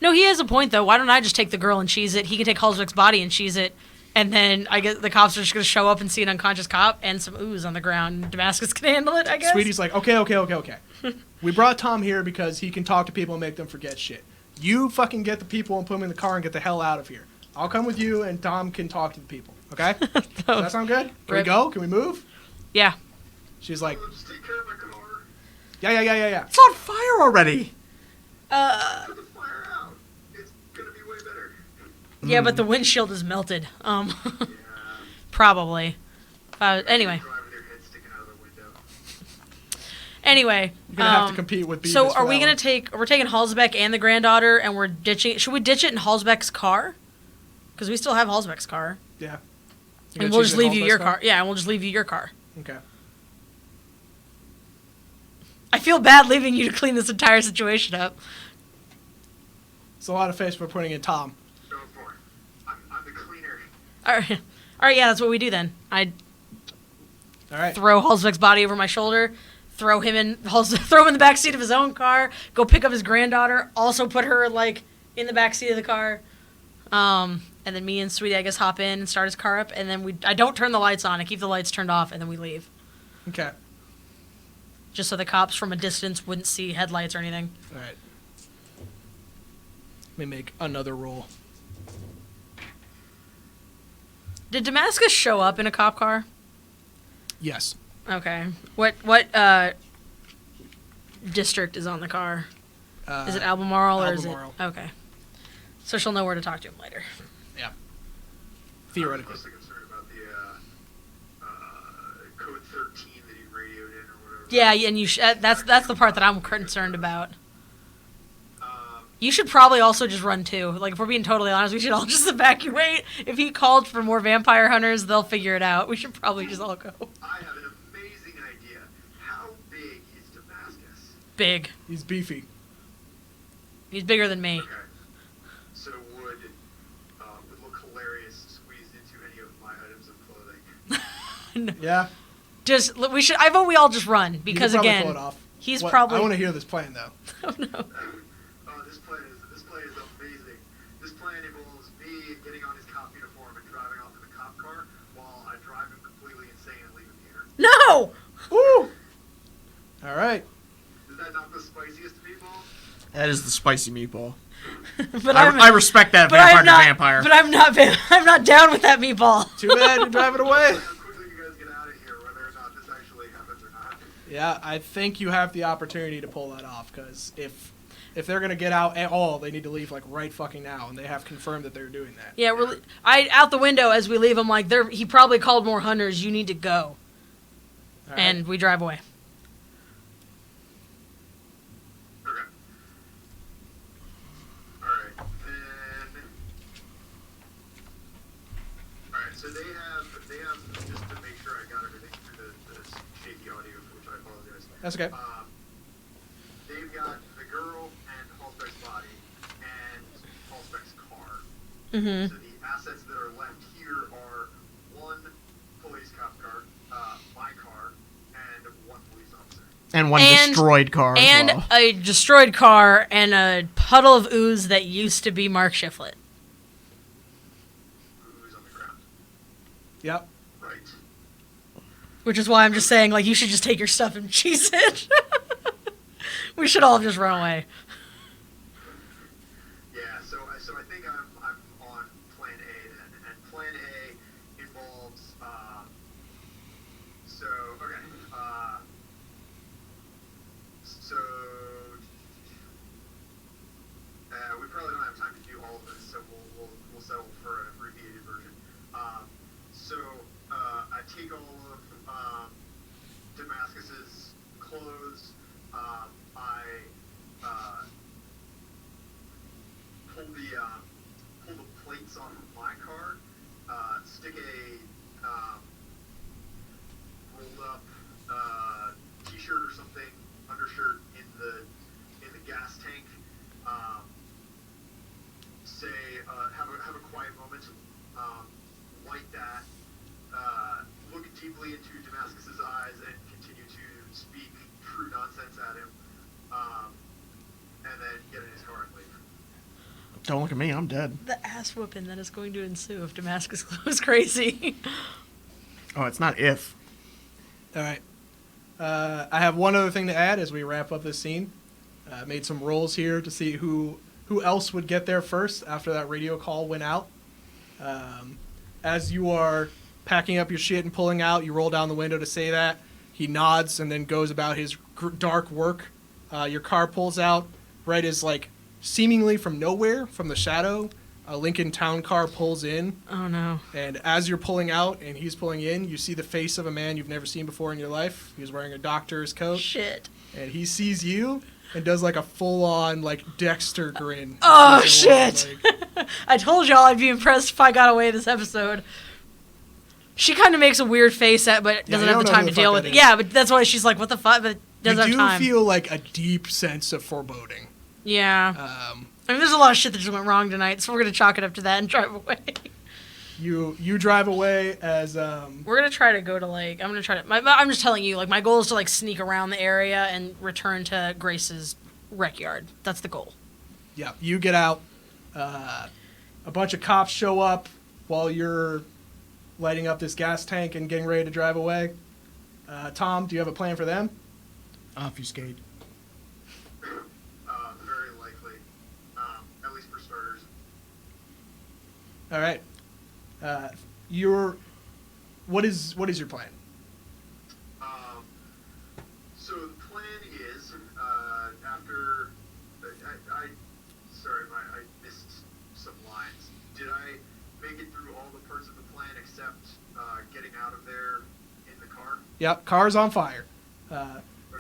No, he has a point, though. Why don't I just take the girl and cheese it? He can take Halsbeck's body and cheese it. And then I guess the cops are just going to show up and see an unconscious cop and some ooze on the ground. Damascus can handle it, I guess. Sweetie's like, okay. We brought Tom here because he can talk to people and make them forget shit. You fucking get the people and put them in the car and get the hell out of here. I'll come with you and Tom can talk to the people. Okay? Does that sound good? Can we Rip. go? Can we move? Yeah. She's like, I'll just take care of my car. yeah. It's on fire already. Put the fire out. It's gonna be way better. Yeah, but the windshield is melted. Yeah. Probably. Anyway. Driving their head sticking out of the window. Anyway. You're going to have to compete with Beavis. So for are that we one. we're taking Halsbeck and the granddaughter and we're ditching, should we ditch it in Halsbeck's car? Because we still have Halsbeck's car. Yeah. And we'll just leave you your car. Yeah, and we'll just leave you your car. Okay. I feel bad leaving you to clean this entire situation up. It's a lot of face we're putting in Tom. Go for it. I'm the cleaner. All right, yeah, that's what we do then. I All right. throw Halsbeck's body over my shoulder, throw him in the back seat of his own car, go pick up his granddaughter, also put her like in the back seat of the car. And then me and Sweetie, I guess, hop in and start his car up, and then I don't turn the lights on. I keep the lights turned off, and then we leave. Okay. Just so the cops from a distance wouldn't see headlights or anything. All right. Let me make another roll. Did Damascus show up in a cop car? Yes. Okay. What district is on the car? Is it Albemarle or is it? Albemarle. Okay. So she'll know where to talk to him later. Yeah. Theoretically. I'm mostly concerned about the code 13 that he radioed in or whatever. Yeah, and you that's the part that I'm concerned about. Um, You should probably also just run too. Like, if we're being totally honest, we should all just evacuate. If he called for more vampire hunters, they'll figure it out. We should probably just all go. I have an amazing idea. How big is Damascus? Big. He's beefy. He's bigger than me. Okay. So would look hilarious squeezed into any of my items of clothing. Yeah. Just we should. I vote we all just run because you could probably again, pull it off. he's What- probably. I want to hear this plan though. Oh no. This plan is amazing. This plan involves me getting on his cop uniform and driving off in the cop car while I drive him completely insane and leave him here. No. Woo! All right. Is that not the spiciest meatball? That is the spicy meatball. But I respect that but vampire I'm not. to vampire. But I'm not down with that meatball. Too bad you drive it away. How quickly you guys get out of here, whether or not this actually happens or not. Yeah, I think you have the opportunity to pull that off because if they're gonna get out at all, they need to leave like right fucking now, and they have confirmed that they're doing that. Yeah, I out the window as we leave. I'm like, he probably called more hunters. You need to go, All right. and we drive away. Okay. Alright, then... Alright, so they have, just to make sure I got everything through the shaky audio, for which I apologize. That's okay. They've got the girl and Halsbeck's body and Halsbeck's car. Mm-hmm. So the assets that are left here are one police cop car, my car, and one police officer. And one And- destroyed car And as well. a destroyed car and a puddle of ooze that used to be Mark Shiflett. Who's on the ground? Yep. Right. Which is why I'm just saying, like, you should just take your stuff and cheese it. We should all just run away. Yeah, so I think I'm on plan A then, and plan A involves we probably don't have time to do all of this, so we'll settle for an abbreviated version. I take all of Damascus's pull the plates off of my car, stick a rolled up t-shirt or something, undershirt in the gas tank. Say have a quiet moment, light that, look deeply into Damascus's eyes, and continue to speak true nonsense at him, and then get in his car and leave. Don't look at me, I'm dead. The ass whooping that is going to ensue if Damascus goes crazy. Oh, it's not if. All right. I have one other thing to add as we wrap up this scene. Made some rolls here to see who else would get there first after that radio call went out. As you are packing up your shit and pulling out, you roll down the window to say that. He nods and then goes about his dark work. Your car pulls out right as, like, seemingly from nowhere, from the shadow, a Lincoln Town car pulls in. Oh, no. And as you're pulling out and he's pulling in, you see the face of a man you've never seen before in your life. He was wearing a doctor's coat. Shit. And he sees you and does, like, a full-on, like, Dexter grin. Oh, He's shit. like, I told y'all I'd be impressed if I got away this episode. She kind of makes a weirard face at, but doesn't you have the don't know time who to the deal fuck with that it. is. Yeah, but that's why she's like, what the fuck? But doesn't you have time. do feel, like, a deep sense of foreboding. Yeah. I mean, there's a lot of shit that just went wrong tonight, so we're going to chalk it up to that and drive away. You drive away as... We're going to try to go to, like, I'm going to try to... I'm just telling you, like, my goal is to, like, sneak around the area and return to Grace's rec yard. That's the goal. Yeah, you get out. A bunch of cops show up while you're lighting up this gas tank and getting ready to drive away. Tom, do you have a plan for them? Obfuscate. Very likely, at least for starters. All right. What is your plan? So the plan is, after I missed some lines. Did I make it through all the parts of the plan except getting out of there in the car? Yep, car's on fire.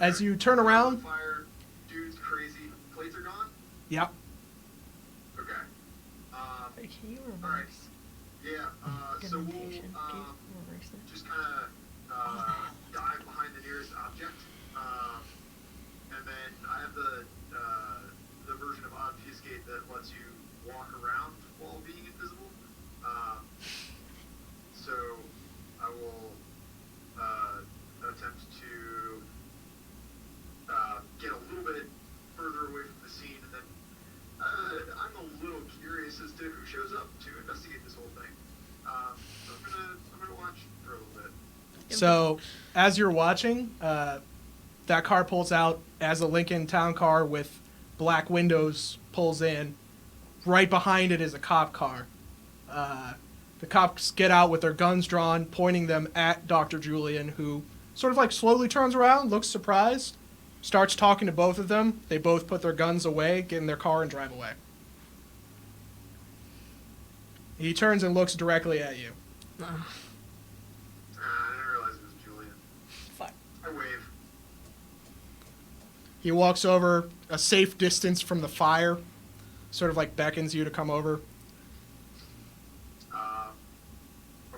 As you turn Car's around, on fire, dude's crazy, plates are gone? yep. Okay. Can you All right. Yeah, so we'll just kind of dive behind the nearest object. And then I have the version of obfuscate that lets you walk around while being invisible. So I will attempt to get a little bit further away from the scene, and then I'm a little curious as to who shows up to investigate this whole thing. So I'm gonna watch for a little bit. So as you're watching, that car pulls out as a Lincoln Town car with black windows pulls in. Right behind it is a cop car. The cops get out with their guns drawn, pointing them at Dr. Julian, who sort of like slowly turns around, looks surprised, starts talking to both of them. They both put their guns away, get in their car, and drive away. He turns and looks directly at you. I didn't realize it was Julian. Fuck. I wave. He walks over a safe distance from the fire, sort of like beckons you to come over. I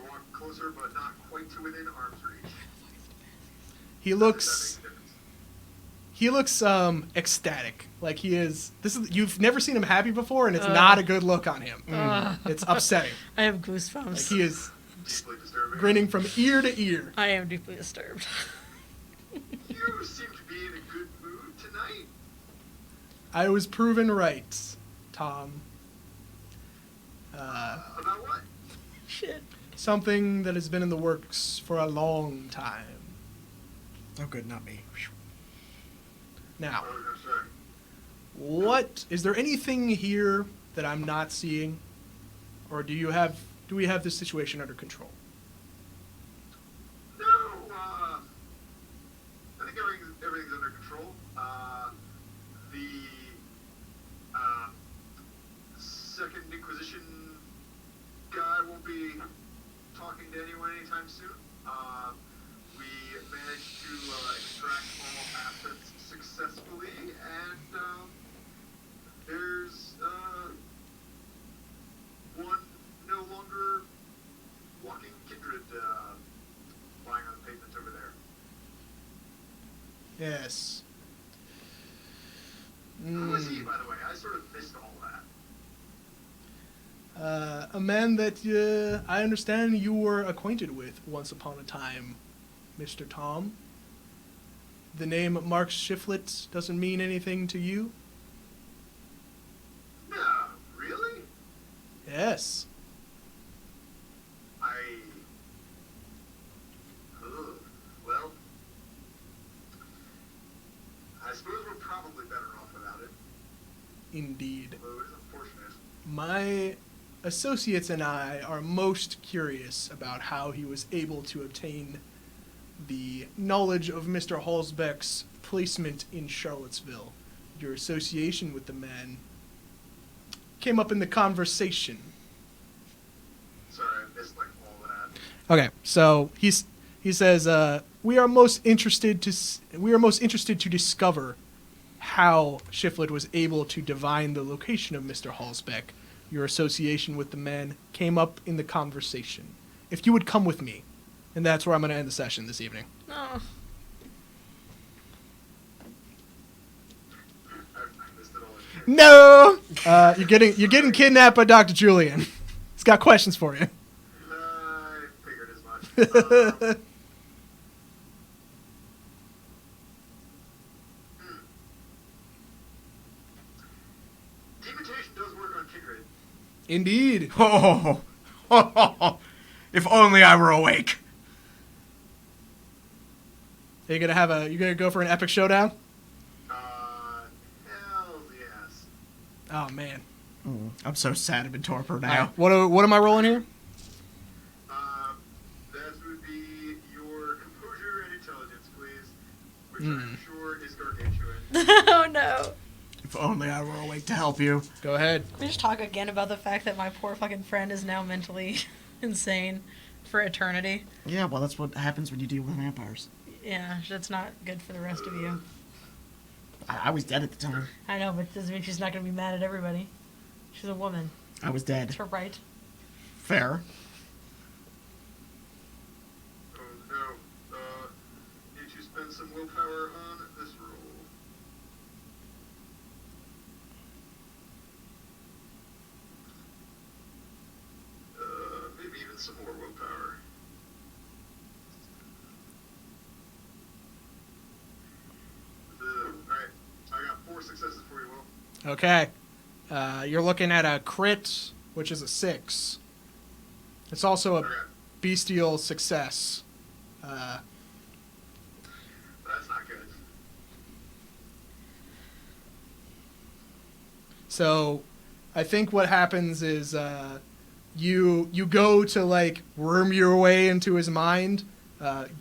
walk closer, but not quite to within arm's reach. He looks ecstatic. Like he is. You've never seen him happy before, and it's not a good look on him. It's upsetting. I have goosebumps. Like he is Deeply disturbing. grinning from ear to ear. I am deeply disturbed. You seem to be in a good mood tonight. I was proven right, Tom. About what? Shit. Something that has been in the works for a long time. Oh, good, not me. Now, I was gonna say. what is there anything here that I'm not seeing, or do we have this situation under control? No, I think everything's under control. The Second Inquisition guy won't be talking to anyone anytime soon. We managed to extract all assets successfully, and there's Yes. Who was he, by the way? I sort of missed all that. A man that I understand you were acquainted with once upon a time, Mr. Tom. The name Mark Shiflett doesn't mean anything to you? No, really? Yes. Well, I suppose we're probably better off without it. Indeed. Although it is unfortunate. My associates and I are most curious about how he was able to obtain the knowledge of Mr. Halsbeck's placement in Charlottesville. Your association with the man came up in the conversation. Sorry, I missed like all that. Okay, so he says we are most interested to discover how Shiflett was able to divine the location of Mr. Halsbeck. Your association with the man came up in the conversation. If you would come with me, and that's where I'm going to end the session this evening. Oh. I missed it all. No, you're getting kidnapped by Dr. Julian. He's got questions for you. I figured as much. Demutation does work on Kindred. Indeed. Oh, if only I were awake. Are you gonna go for an epic showdown? Hell yes. Oh man. I'm so sad I'm in torpor All now. right, what am I rolling here? That would be your composure and intelligence, please, which I'm sure is gargantuan. Oh no. If only I were awake to help you. Go ahead. Can we just talk again about the fact that my poor fucking friend is now mentally insane for eternity? Yeah, well, that's what happens when you deal with vampires. Yeah, that's not good for the rest of you. I was dead at the time. I know, but it doesn't mean she's not going to be mad at everybody. She's a woman. I was dead. It's her right. Fair. Oh no. Need to spend some willpower on this roll. Maybe even some more willpower. Alright. I got 4 successes for you, Will. Okay. You're looking at a crit, which is a 6. It's also a Okay. bestial success. That's not good. So, I think what happens is you go to like worm your way into his mind.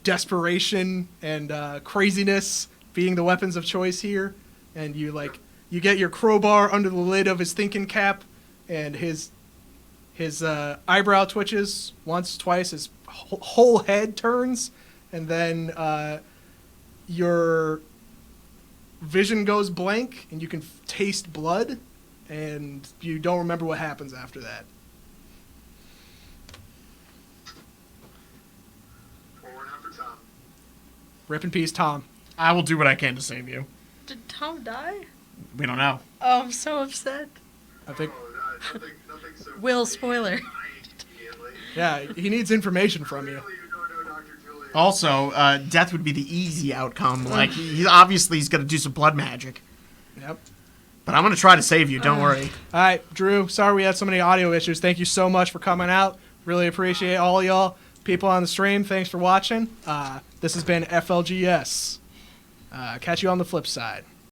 Desperation and craziness being the weapons of choice here, and you get your crowbar under the lid of his thinking cap, and his eyebrow twitches once, twice, his whole head turns, and then your vision goes blank, and you can taste blood, and you don't remember what happens after that. Forward out for Tom. Rip in peace, Tom. I will do what I can to save you. Did Tom die? We don't know. Oh, I'm so upset. I think, Nothing so Will, spoiler. dying immediately. yeah, he needs information from you. Clearly you don't know Dr. Julian. Also, death would be the easy outcome. Like, he's going to do some blood magic. Yep. But I'm going to try to save you, don't worry. All right, Drew, sorry we had so many audio issues. Thank you so much for coming out. Really appreciate all y'all. People on the stream, thanks for watching. This has been FLGS. Catch you on the flip side.